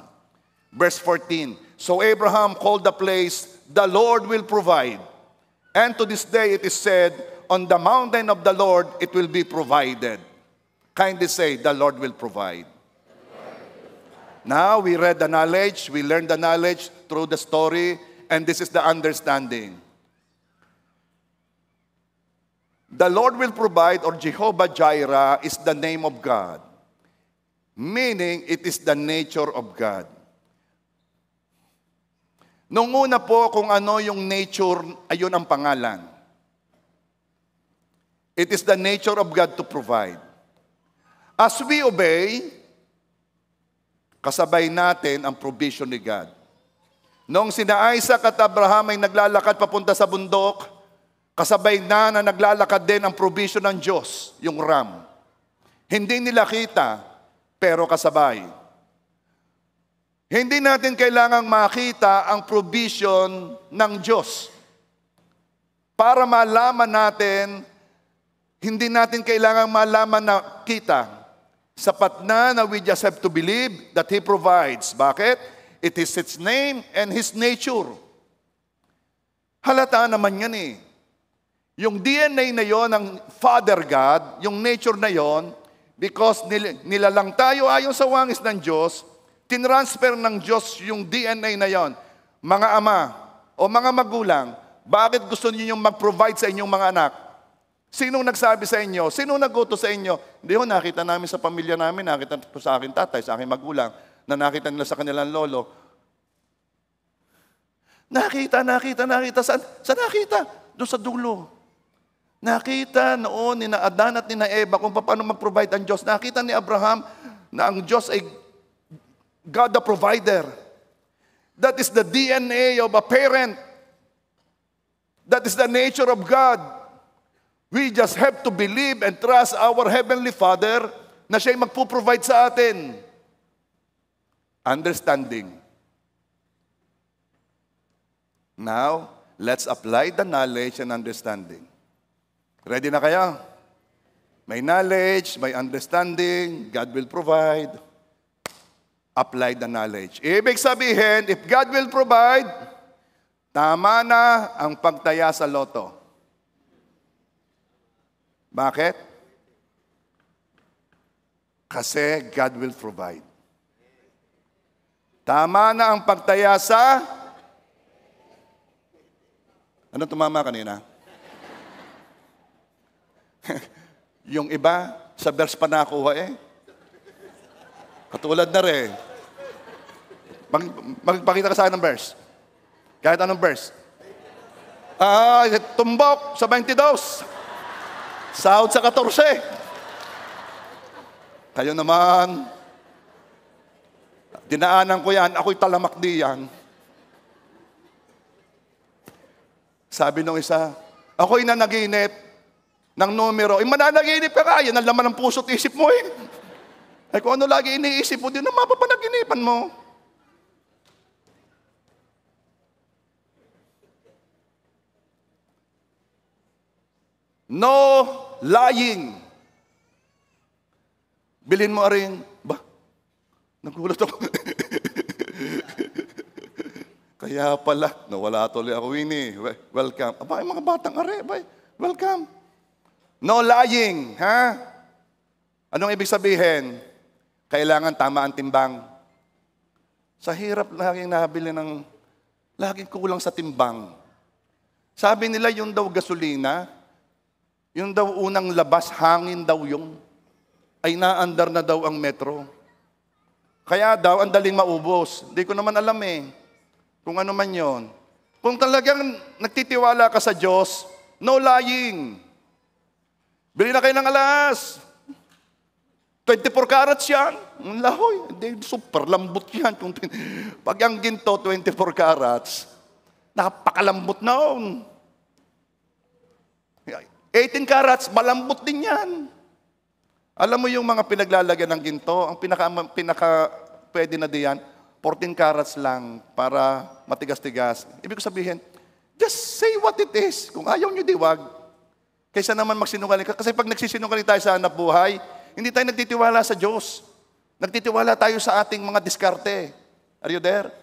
[SPEAKER 1] Verse 14. So Abraham called the place, the Lord will provide. And to this day it is said, on the mountain of the Lord it will be provided. Kindly say, the Lord will provide. Now we read the knowledge, we learned the knowledge through the story, and this is the understanding. The Lord will provide, or Jehovah Jireh, is the name of God. Meaning, it is the nature of God. Nung una po, kung ano yung nature, ayun ang pangalan. It is the nature of God to provide. As we obey, kasabay natin ang provision ni God. Noong sina Isaac at Abraham ay naglalakad papunta sa bundok, kasabay na naglalakad din ang provision ng Diyos, yung ram. Hindi nila kita, pero kasabay. Hindi natin kailangang makita ang provision ng Diyos. Para malaman natin, hindi natin kailangang malaman na kita. Sapat na we just have to believe that He provides. Bakit? It is His name and His nature. Halata naman yan eh. Yung DNA na yon ng Father God, yung nature na yon, because nilalang tayo ayon sa wangis ng Diyos, tinransfer ng Diyos yung DNA na yon. Mga ama o mga magulang, bakit gusto niyo yung mag-provide sa inyong mga anak? Sinong nagsabi sa inyo? Sinong nagutos sa inyo? Hindi ho, nakita namin sa pamilya namin, nakita po sa akin tatay, sa akin magulang, na nakita nila sa kanilang lolo. Nakita. Saan nakita? Doon sa dulo. Nakita noon ni na Adan at ni na Eva kung paano mag-provide ang Diyos. Nakita ni Abraham na ang Diyos ay God the provider. That is the DNA of a parent. That is the nature of God. We just have to believe and trust our Heavenly Father na siya'y magpo-provide sa atin. Understanding. Now, let's apply the knowledge and understanding. Ready na kaya? May knowledge, may understanding, God will provide. Apply the knowledge. Ibig sabihin, if God will provide, tama na ang pagtaya sa loto. Bakit? Kasi God will provide. Tama na ang pagtaya sa... Ano tumama kanina? Yung iba, sa verse pa nakuha eh. Katulad na rin. Magpakita ka sa akin ng verse. Kahit anong verse. Tumbok sa 22. Sahod sa 14. Kayo naman, dinaanan ko yan, ako'y talamak diyan. Sabi nung isa, ako'y nanaginip ng numero. Mananaginip ka ka, yan ang laman ng puso at isip mo eh. Ay kung ano lagi iniisip mo, di na mapapanaginipan mo. No lying. Bilhin mo rin, ba? Nagulat ako. Kaya pala, nawala tuloy ako, Winnie. Welcome. Aba, yung mga batang are, welcome. No lying, ha? Anong ibig sabihin? Kailangan tama ang timbang. Sa hirap laging nabili ng, laging kulang sa timbang. Sabi nila yung daw gasolina, yung daw unang labas, hangin daw yung, ay naandar na daw ang metro. Kaya daw, ang daling maubos. Hindi ko naman alam kung ano man yon. Kung talagang nagtitiwala ka sa Diyos, no lying. Bili na kayo ng alas. 24 carats yan. Ang lahoy. Hindi, super lambot yan. Pag ang ginto, 24 carats, napakalambot na yun. 18 carats, malambot din yan. Alam mo yung mga pinaglalagyan ng ginto, ang pinaka pwede na diyan, 14 carats lang para matigas-tigas. Ibig sabihin, just say what it is. Kung ayaw nyo, diwag. Kaysa naman magsinungaling ka. Kasi pag nagsisinungaling tayo sa hanap buhay, hindi tayo nagtitiwala sa Diyos. Nagtitiwala tayo sa ating mga diskarte. Are you there?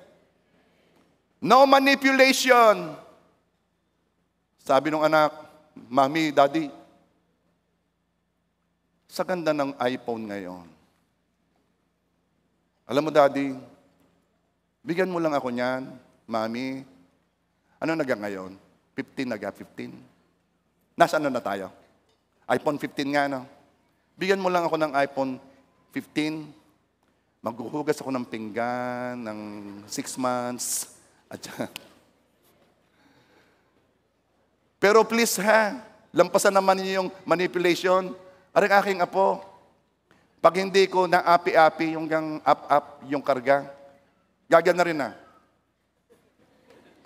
[SPEAKER 1] No manipulation. Sabi ng anak, Mami, Daddy, sa ganda ng iPhone ngayon. Alam mo, Daddy, bigyan mo lang ako niyan, Mami. Ano naga ngayon? 15 naga, 15. Nasaan na tayo? iPhone 15 nga, no? Bigyan mo lang ako ng iPhone 15. Maghuhugas ako ng pinggan ng 6 months. Pero please lampasan naman niyo yung manipulation. Aring aking apo, pag hindi ko na api-api yung up yung karga, gagyan na rin na.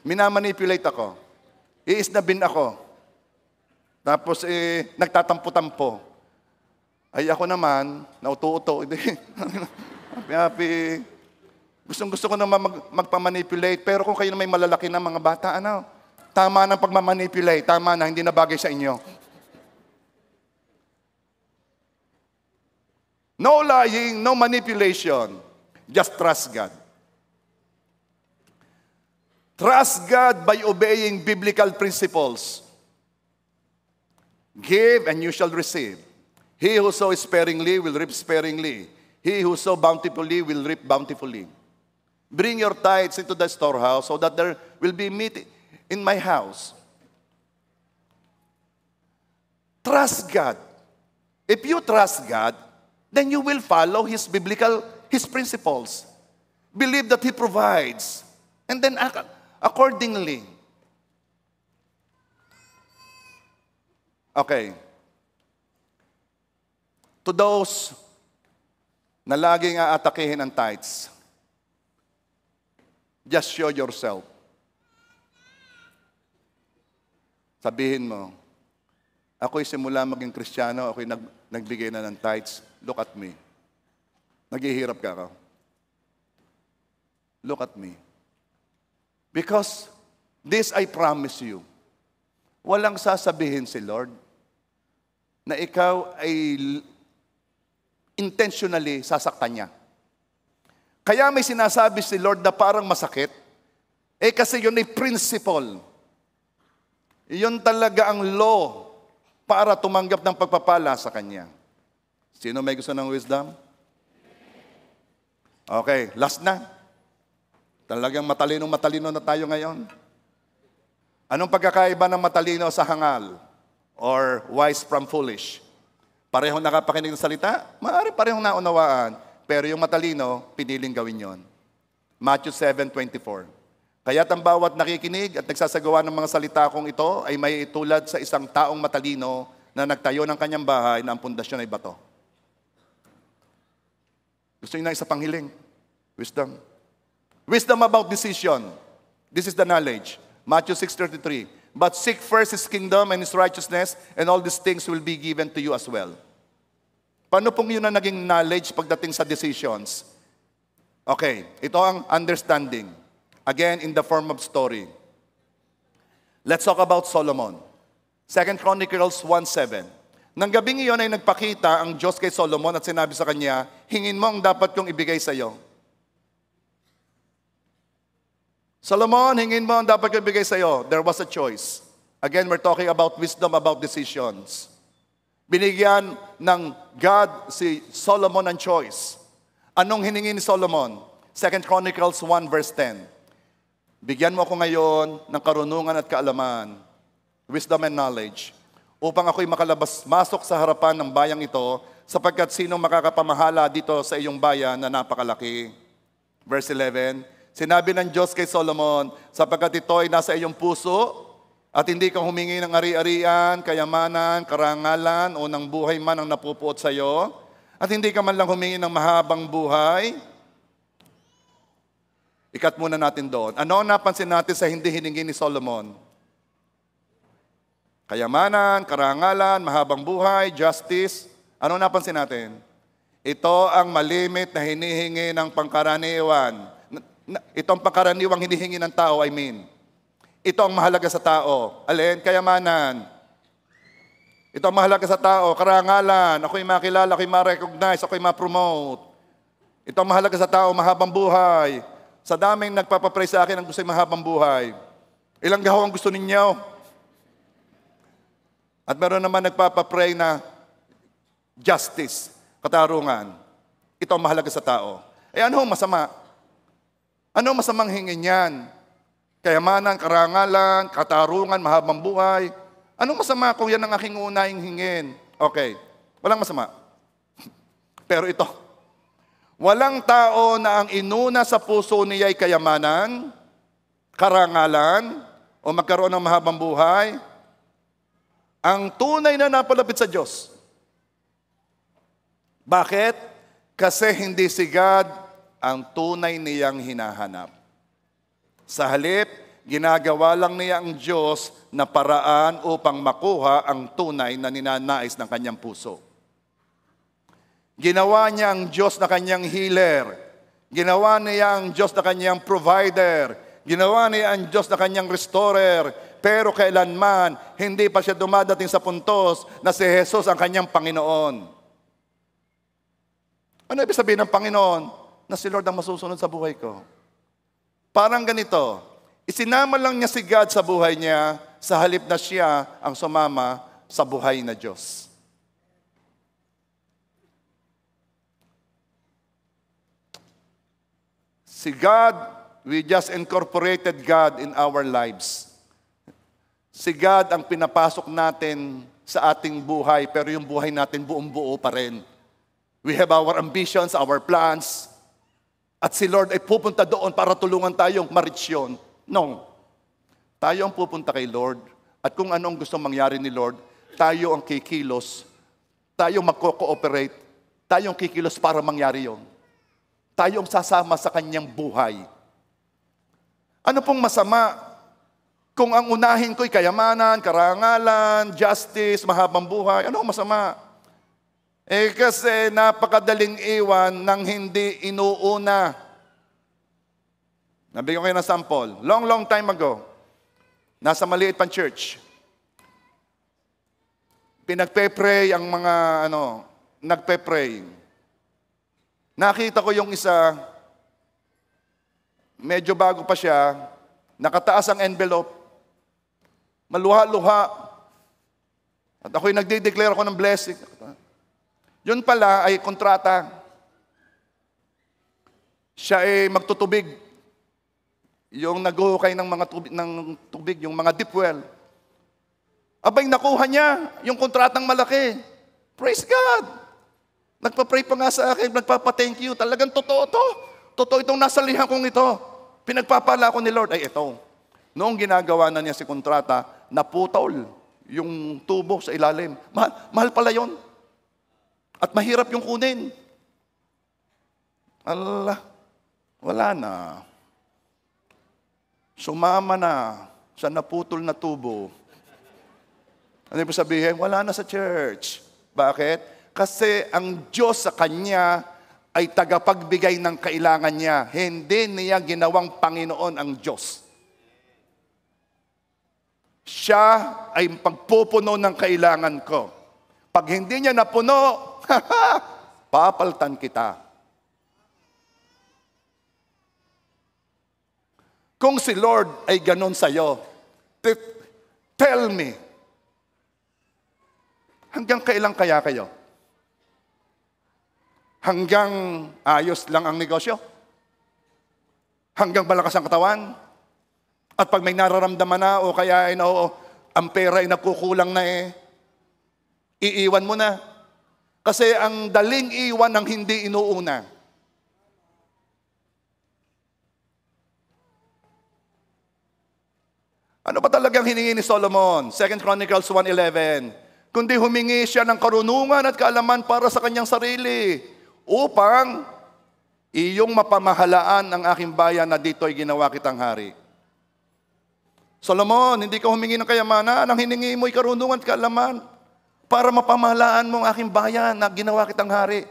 [SPEAKER 1] Minamanipulate ako. Iisnabin ako. Tapos nagtatampo-tampo. Ay ako naman, nauto-uto. Api-api. Gusto ko naman magpamanipulate. Pero kung kayo na may malalaki na mga bata, tama ng pagmamanipulate. Tama na, hindi na bagay sa inyo. No lying, no manipulation. Just trust God. Trust God by obeying biblical principles. Give and you shall receive. He who sows sparingly will reap sparingly. He who sows bountifully will reap bountifully. Bring your tithes into the storehouse so that there will be meat in my house. Trust God. If you trust God, then you will follow His principles. Believe that He provides. And then act accordingly. Okay. To those na laging aatakihin ang tithes, just show yourself. Sabihin mo, ako'y simula maging Kristiyano, ako'y nagbigay na ng tithes. Look at me. Naghihirap ka ako. Look at me. Because this I promise you, walang sasabihin si Lord na ikaw ay intentionally sasaktan niya. Kaya may sinasabi si Lord na parang masakit, kasi yun ay principle. Yun talaga ang law para tumanggap ng pagpapala sa Kanya. Sino may gusto ng wisdom? Okay, last na. Talagang matalino na tayo ngayon. Anong pagkakaiba ng matalino sa hangal? Or wise from foolish? Parehong nakapakinig ng salita? Maaari parehong naunawaan. Pero yung matalino, piniling gawin yon. Matthew 7:24. Kaya't ang bawat nakikinig at nagsasagawa ng mga salita kong ito ay may itulad sa isang taong matalino na nagtayo ng kanyang bahay na ang pundasyon ay bato. Gusto niyo na isa pang hiling? Wisdom. Wisdom about decision. This is the knowledge. Matthew 6:33. But seek first His kingdom and His righteousness, and all these things will be given to you as well. Paano pong yun na naging knowledge pagdating sa decisions? Okay, ito ang understanding. Again, in the form of story. Let's talk about Solomon. 2 Chronicles 1:7. Nang gabing iyon ay nagpakita ang Diyos kay Solomon at sinabi sa kanya, hingin mo ang dapat kong ibigay sa iyo. Solomon, hingin mo ang dapat kong ibigay sa iyo. There was a choice. Again, we're talking about wisdom, about decisions. Binigyan ng God si Solomon ng choice. Anong hiningi ni Solomon? 2 Chronicles 1 verse 10. Bigyan mo ako ngayon ng karunungan at kaalaman, wisdom and knowledge, upang ako'y masok sa harapan ng bayang ito, sapagkat sinong makakapamahala dito sa iyong bayan na napakalaki. Verse 11, sinabi ng Diyos kay Solomon, sapagkat ito ay nasa iyong puso, at hindi ka humingi ng ari-arian, kayamanan, karangalan, o ng buhay man ang napupuot sa iyo, at hindi ka man lang humingi ng mahabang buhay. Ikat muna natin doon. Ano ang napansin natin sa hindi hiningi ni Solomon? Kayamanan, karangalan, mahabang buhay, justice. Ano napansin natin? Ito ang malimit na hinihingi ng pangkaraniwan. Itong pangkaraniwang hinihingi ng tao, I mean. Ito ang mahalaga sa tao. Alin? Kayamanan. Ito ang mahalaga sa tao. Karangalan. Ako'y makilala, ako'y ma-recognize, ako'y ma-promote. Ito ang mahalaga sa tao, mahabang buhay. Sa daming nagpapapray sa akin ang gusto'y mahabang buhay. Ilang gahaw ang gusto ninyo? At meron naman nagpapapray na justice, katarungan. Ito ang mahalaga sa tao. Ano ang masama? Ano ang masamang hingin yan? Kayamanan, karangalan, katarungan, mahabang buhay. Anong masama kung yan ang aking unahing hingin? Okay, walang masama. Pero ito, walang tao na ang inuna sa puso niya ay kayamanan, karangalan, o magkaroon ng mahabang buhay. Ang tunay na napalapit sa Diyos. Bakit? Kasi hindi si God ang tunay niyang hinahanap. Sa halip, ginagawa lang niya ang Diyos na paraan upang makuha ang tunay na ninanais ng kanyang puso. Ginawa niya ang Diyos na kanyang healer. Ginawa niya ang Diyos na kanyang provider. Ginawa niya ang Diyos na kanyang restorer. Pero kailanman, hindi pa siya dumadating sa puntos na si Jesus ang kanyang Panginoon. Ano ibig sabihin ng Panginoon? Na si Lord ang masusunod sa buhay ko. Parang ganito, isinama lang niya si God sa buhay niya, sa halip na siya ang sumama sa buhay na Diyos. Si God, we just incorporated God in our lives. Si God ang pinapasok natin sa ating buhay, pero yung buhay natin buong-buo pa rin. We have our ambitions, our plans, at si Lord ay pupunta doon para tulungan tayong ma-reach yun. No. Tayo ang pupunta kay Lord, at kung anong gusto mangyari ni Lord, tayo ang kikilos, tayo magko-cooperate, tayo ang kikilos para mangyari yun. Tayo ang sasama sa kanyang buhay. Ano pong masama? Kung ang unahin ko'y kayamanan, karangalan, justice, mahabang buhay, ano ang masama? Kasi napakadaling iwan ng hindi inuuna. Nabigyan ko kayo ng sample. Long time ago, nasa maliit pang church. Pinagpe-pray ang mga, nagpe-pray. Nakita ko yung isa, medyo bago pa siya, nakataas ang envelope, maluha-luha. At ako'y nagde-declare ako ng blessing. Yun pala ay kontrata. Siya ay magtutubig. Yung naghuhukay ng mga tubig, yung mga deep well. Abay, nakuha niya yung kontratang malaki. Praise God! Nagpa-pray pa nga sa akin, nagpapa-thank you. Talagang totoo to. Totoo itong nasa lihan kong ito. Pinagpapala ko ni Lord. Ay, ito. Noong ginagawa na niya si kontrata, naputol yung tubo sa ilalim. Mahal pala yon. At mahirap yung kunin. Allah, wala na. Sumama na sa naputol na tubo. Ano ibig sabihin? Wala na sa church. Bakit? Kasi ang Diyos sa kanya ay tagapagbigay ng kailangan niya. Hindi niya ginawang Panginoon ang Diyos. Siya ay pagpupuno ng kailangan ko. Pag hindi niya napuno, papaltan kita. Kung si Lord ay ganon sa'yo, tell me, hanggang kailan kaya kayo? Hanggang ayos lang ang negosyo? Hanggang malakas ang katawan? At pag may nararamdaman na o kaya ay ang pera ay nakukulang na iiwan mo na. Kasi ang daling iwan ang hindi inuuna. Ano ba talagang hiningi ni Solomon? 2 Chronicles 1:11. Kundi humingi siya ng karunungan at kaalaman para sa kanyang sarili upang iyong mapamahalaan ang aking bayan na dito ay ginawa kitang hari. Solomon, hindi ka humingi ng kayamanan, ang hiningi mo ay karunungan at kaalaman para mapamahalaan mo ang aking bayan na ginawa kitang hari.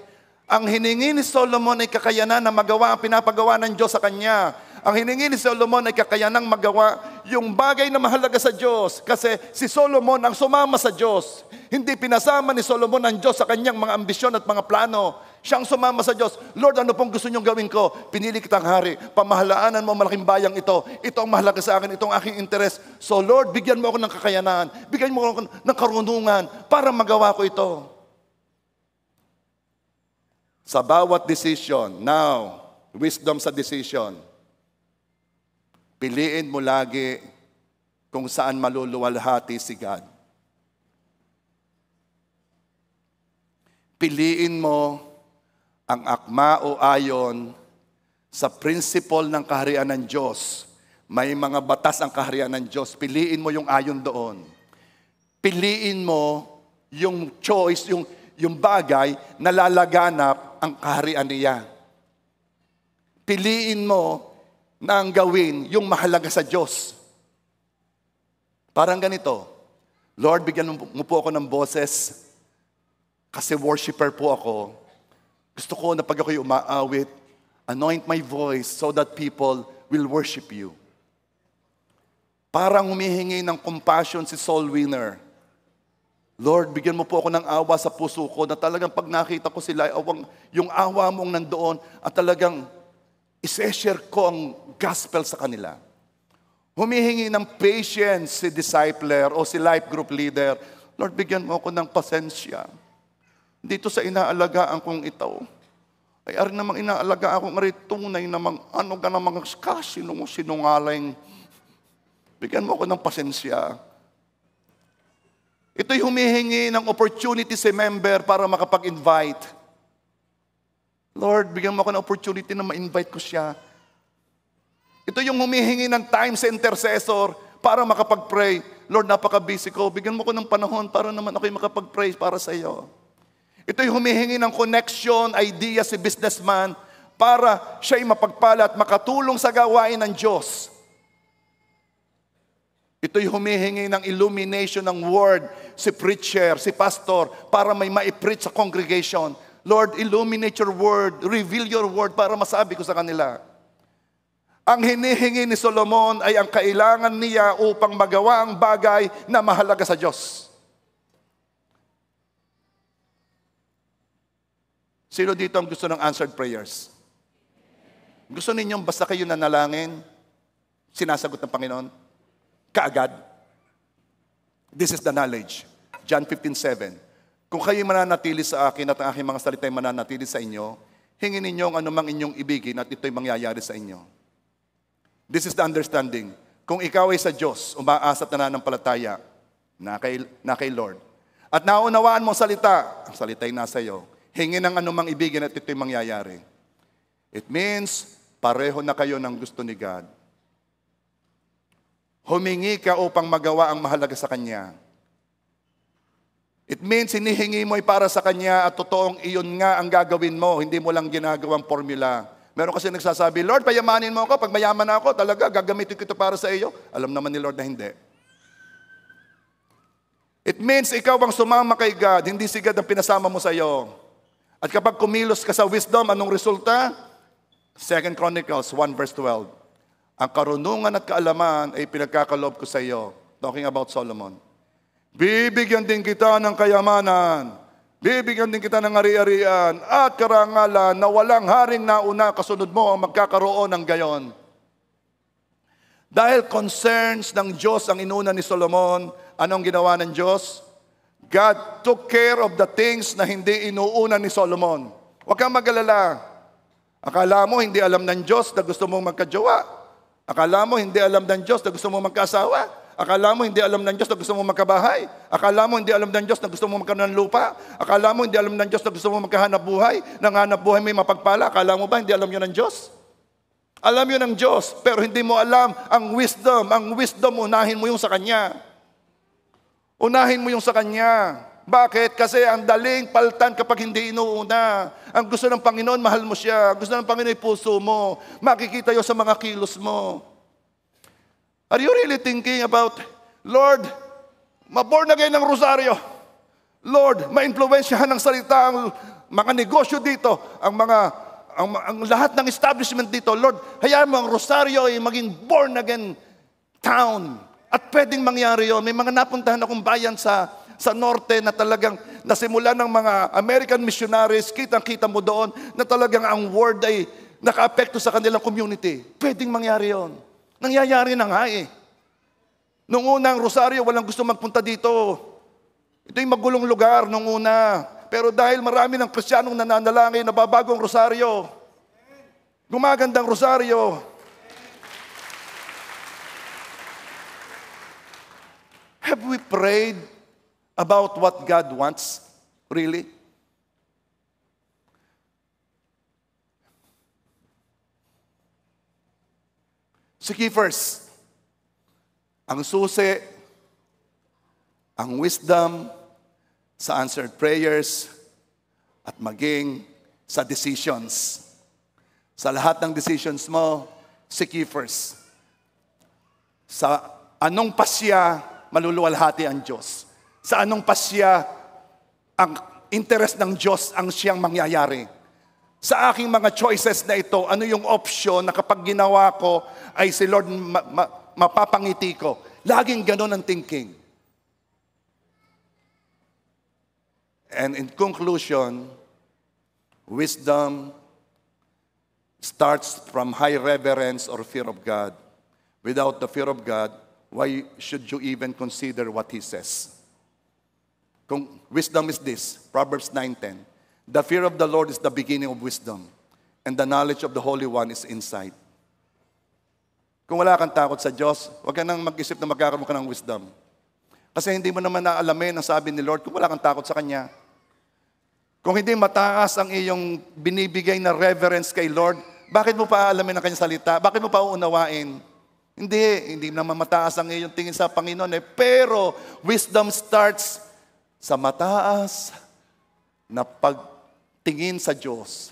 [SPEAKER 1] Ang hiningi ni Solomon ay kakayanan na magawa ang pinapagawa ng Diyos sa kanya. Ang hiningi ni Solomon ay kakayanang magawa yung bagay na mahalaga sa Diyos. Kasi si Solomon ang sumama sa Diyos. Hindi pinasama ni Solomon ang Diyos sa kanyang mga ambisyon at mga plano. Siyang sumama sa Diyos. Lord, ano pong gusto niyong gawin ko? Pinili kitang hari. Pamahalaanan mo ang malaking bayang ito. Ito ang mahalaga sa akin. Ito ang aking interes. So Lord, bigyan mo ako ng kakayanan. Bigyan mo ako ng karunungan para magawa ko ito. Sa bawat decision, now, wisdom sa decision. Piliin mo lagi kung saan maluluwalhati si God. Piliin mo ang akma o ayon sa principle ng kaharian ng Diyos. May mga batas ang kaharian ng Diyos. Piliin mo yung ayon doon. Piliin mo yung choice, yung bagay na lalaganap ang kaharian niya. Piliin mo na ang gawin yung mahalaga sa Diyos. Parang ganito, Lord, bigyan mo po ako ng boses kasi worshiper po ako. Gusto ko na pag ako'y umaawit, anoint my voice so that people will worship you. Parang humihingi ng compassion si soul winner. Lord, bigyan mo po ako ng awa sa puso ko na talagang pag nakita ko sila, yung awa mong nandoon at talagang isi-share ko ang gospel sa kanila. Humihingi ng patience si discipler o si life group leader. Lord, bigyan mo ako ng pasensya. Dito sa inaalagaan kong ito, ay ari namang inaalagaan akong tunay namang ano ka namang sinungaling. Bigyan mo ako ng pasensya. Ito'y humihingi ng opportunity si member para makapag-invite. Lord, bigyan mo ako ng opportunity na ma-invite ko siya. Ito yung humihingi ng time sa intercessor para makapag-pray. Lord, napaka-busy ko. Bigyan mo ko ng panahon para naman ako'y makapag-pray para sa iyo. Ito'y humihingi ng connection, idea si businessman para siya'y mapagpala at makatulong sa gawain ng Diyos. Ito'y humihingi ng illumination ng word, si preacher, si pastor, para may ma-preach sa congregation. Lord, illuminate your word, reveal your word para masabi ko sa kanila. Ang hinihingi ni Solomon ay ang kailangan niya upang magawa ang bagay na mahalaga sa Diyos. Sino dito ang gusto ng answered prayers? Gusto ninyong basta kayo nanalangin, sinasagot ng Panginoon? Kaagad. This is the knowledge. John 15:7. Kung kayo mananatili sa akin at ang aking mga salita ay mananatili sa inyo, hingin ninyo ang anumang inyong ibigin at ito'y mangyayari sa inyo. This is the understanding. Kung ikaw ay sa Diyos, umaasa at nananampalataya na kay Lord, at naunawaan mo ang salita'y nasa iyo, hingin ang anumang ibigin at ito'y mangyayari. It means, pareho na kayo ng gusto ni God. Humingi ka upang magawa ang mahalaga sa Kanya. It means, hinihingi mo ay para sa Kanya at totoong iyon nga ang gagawin mo, hindi mo lang ginagawang formula. Meron kasi nagsasabi, Lord, payamanin mo ako. Pag mayaman na ako, talaga, gagamitin ko ito para sa iyo. Alam naman ni Lord na hindi. It means, ikaw ang sumama kay God, hindi si God ang pinasama mo sa iyo. At kapag kumilos ka sa wisdom, anong resulta? 2 Chronicles 1:12. Ang karunungan at kaalaman ay pinagkakaloob ko sa iyo. Talking about Solomon.
[SPEAKER 2] Bibigyan din kita ng kayamanan. Bibigyan din kita ng ari-arian at karangalan na walang haring nauna kasunod mo ang magkakaroon ng gayon. Dahil concerns ng Diyos ang inuna ni Solomon, anong ginawa ng Diyos? God took care of the things na hindi inuuna ni Solomon. Huwag kang mag-alala. Akala mo hindi alam ng Diyos na gusto mong magkajowa. Akala mo hindi alam ng Diyos na gusto mong magkasawa. Akala mo hindi alam ng Diyos na gusto mong magkabahay. Akala mo hindi alam ng Diyos na gusto mong magkaroon ng lupa. Akala mo hindi alam ng Diyos na gusto mong magkahanap buhay. Nang hanap buhay may mapagpala. Akala mo ba hindi alam yun ng Diyos? Alam yun ng Diyos, pero hindi mo alam ang wisdom. Ang wisdom, unahin mo yung sa Kanya. Unahin mo yung sa Kanya. Bakit? Kasi ang daling paltan kapag hindi inuuna. Ang gusto ng Panginoon, mahal mo siya. Gusto ng Panginoon, puso mo. Makikita yun sa mga kilos mo. Are you really thinking about, Lord, ma-born again ng rosaryo. Lord, ma-influensyahan ng salita ang mga negosyo dito, ang lahat ng establishment dito. Lord, hayaan mo ang rosaryo ay maging born again town. At pwedeng mangyari yun. May mga napuntahan akong bayan sa norte na talagang nasimula ng mga American missionaries, kitang-kita mo doon na talagang ang word ay naka-apekto sa kanilang community. Pwedeng mangyari yun. Nangyayari na nga eh. Noong unang Rosario, walang gusto magpunta dito. Ito yung magulong lugar noong una. Pero dahil marami ng Kristiyanong nananalangin, nababago ang Rosario. Gumagandang Rosario. Have we prayed about what God wants? Really? Sige first, ang susi, ang wisdom sa answered prayers at maging sa decisions. Sa lahat ng decisions mo, seek ye first. Sa anong pasya, maluluwalhati ang Diyos. Sa anong pasya, ang interest ng Diyos ang siyang mangyayari. Sa aking mga choices na ito, ano yung option na kapag ginawa ko ay si Lord mapapangiti ko. Laging ganun ang thinking. And in conclusion, wisdom starts from high reverence or fear of God. Without the fear of God, why should you even consider what He says? Kung wisdom is this, Proverbs 9:10. The fear of the Lord is the beginning of wisdom, and the knowledge of the Holy One is insight. Kung wala kang takot sa Diyos, huwag ka nang mag-isip na magkakaroon ka ng wisdom. Kasi hindi mo naman naalamin ang sabi ni Lord kung wala kang takot sa Kanya. Kung hindi mataas ang iyong binibigay na reverence kay Lord, bakit mo pa aalamin ang Kanyang salita? Bakit mo pa uunawain? Hindi naman mataas ang iyong tingin sa Panginoon eh. Pero wisdom starts sa mataas na pagtingin sa Diyos,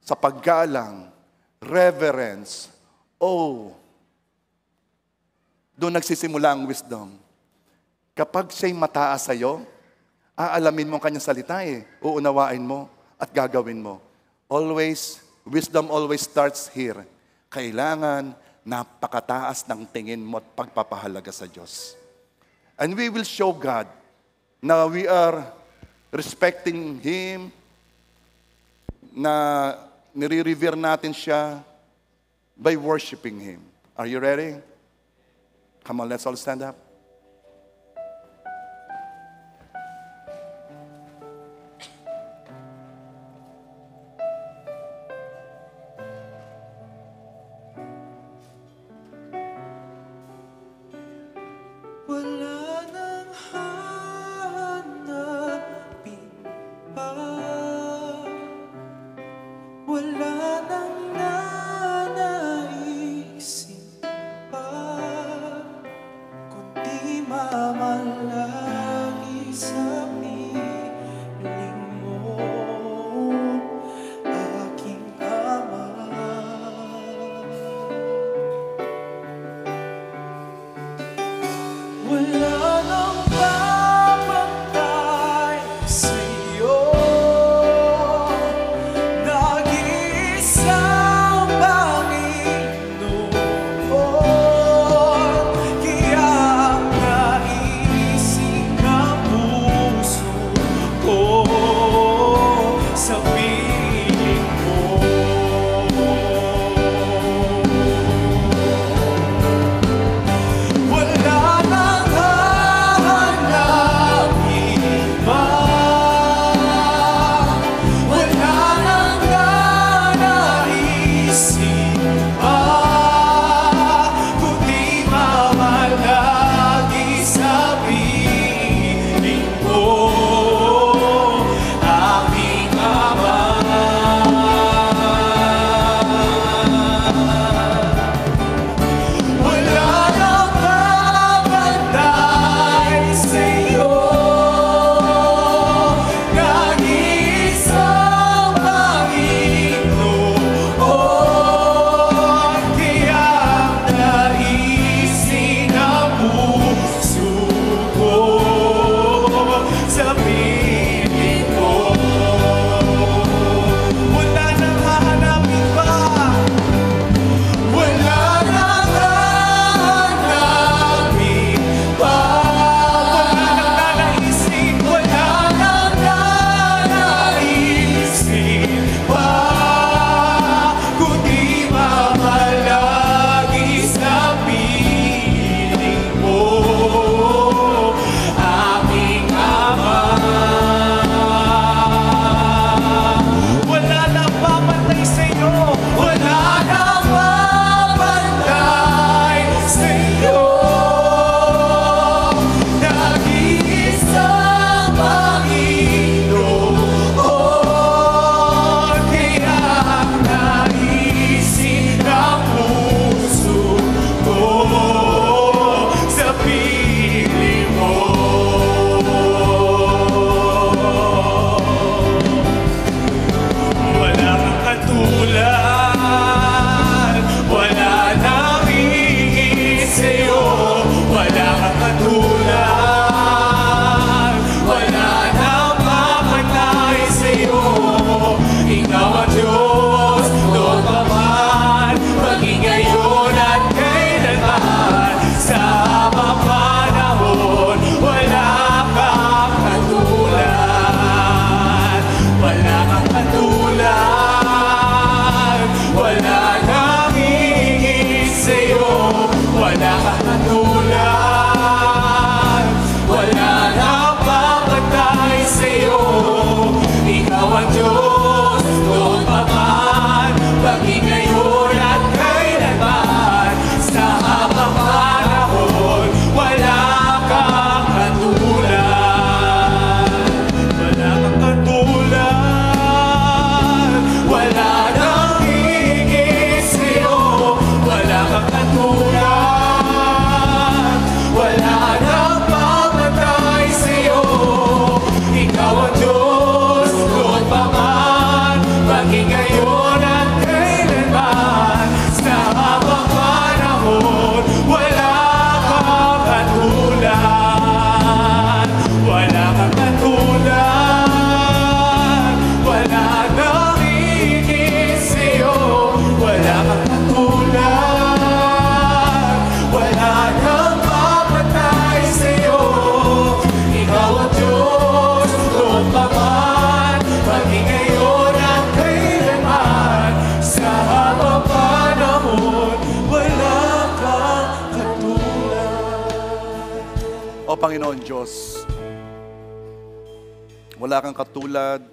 [SPEAKER 2] sa paggalang, reverence, doon nagsisimula ang wisdom. Kapag siya'y mataas sa'yo, aalamin mo ang kanyang salita uunawain mo at gagawin mo. Wisdom always starts here. Kailangan napakataas ng tingin mo at pagpapahalaga sa Diyos. And we will show God na we are respecting Him, na nire-revere natin siya by worshiping Him. Are you ready? Come on, let's all stand up.
[SPEAKER 3] Wala nang hahanapin pa, wala nang nanaisin pa, kundi mamalagi sa piling mo, aking Ama. Wala nang papantay sa'yo, nag-iisang Panginoon, kaya ang naisip ka
[SPEAKER 2] O Panginoon Diyos, wala kang katulad.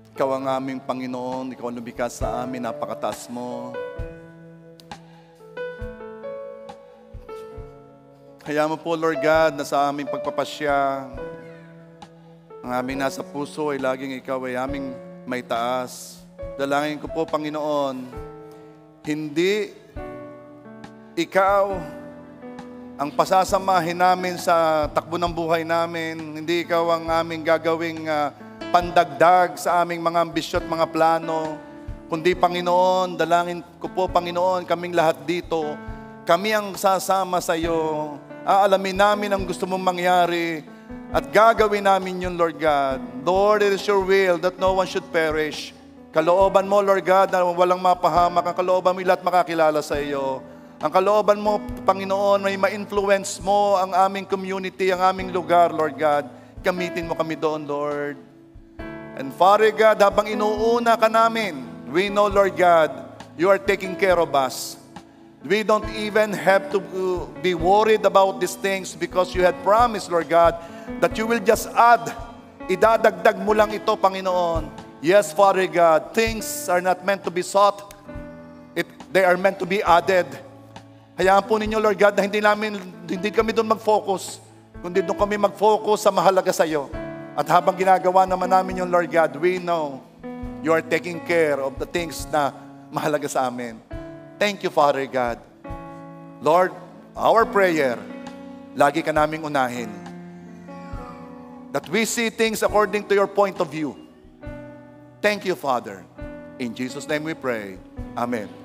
[SPEAKER 2] Ikaw ang aming Panginoon, Ikaw ang lumikha sa amin, napakataas mo. Kaya mo po, Lord God, na sa aming pagpapasya, ang aming nasa puso ay laging Ikaw ay aming may taas. Dalangin ko po, Panginoon, hindi Ikaw ang pasasamahin namin sa takbo ng buhay namin. Hindi Ikaw ang aming gagawing pandagdag sa aming mga ambisyon at mga plano. Kundi, Panginoon, dalangin ko po, Panginoon, kaming lahat dito, kami ang sasama sa iyo. Aalamin namin ang gusto mong mangyari at gagawin namin yun, Lord God. Lord, it is your will that no one should perish. Kalooban mo, Lord God, na walang mapahamak. Ang kalooban mo, lahat makakilala sa iyo. Ang kalooban mo, Panginoon, may ma-influence mo ang aming community, ang aming lugar, Lord God. Gamitin mo kami doon, Lord. And Father God, habang inuuna ka namin, we know, Lord God, you are taking care of us. We don't even have to be worried about these things because you had promised, Lord God, that you will just add. Idadagdag mo lang ito, Panginoon. Yes, Father God, things are not meant to be sought. They are meant to be added. Hayaan po ninyo, Lord God, na hindi kami doon mag-focus, kundi doon kami mag-focus sa mahalaga sa iyo. At habang ginagawa naman namin yung Lord God, we know you are taking care of the things na mahalaga sa amin. Thank you, Father God. Lord, our prayer, lagi ka naming unahin. That we see things according to your point of view. Thank you, Father. In Jesus' name we pray. Amen.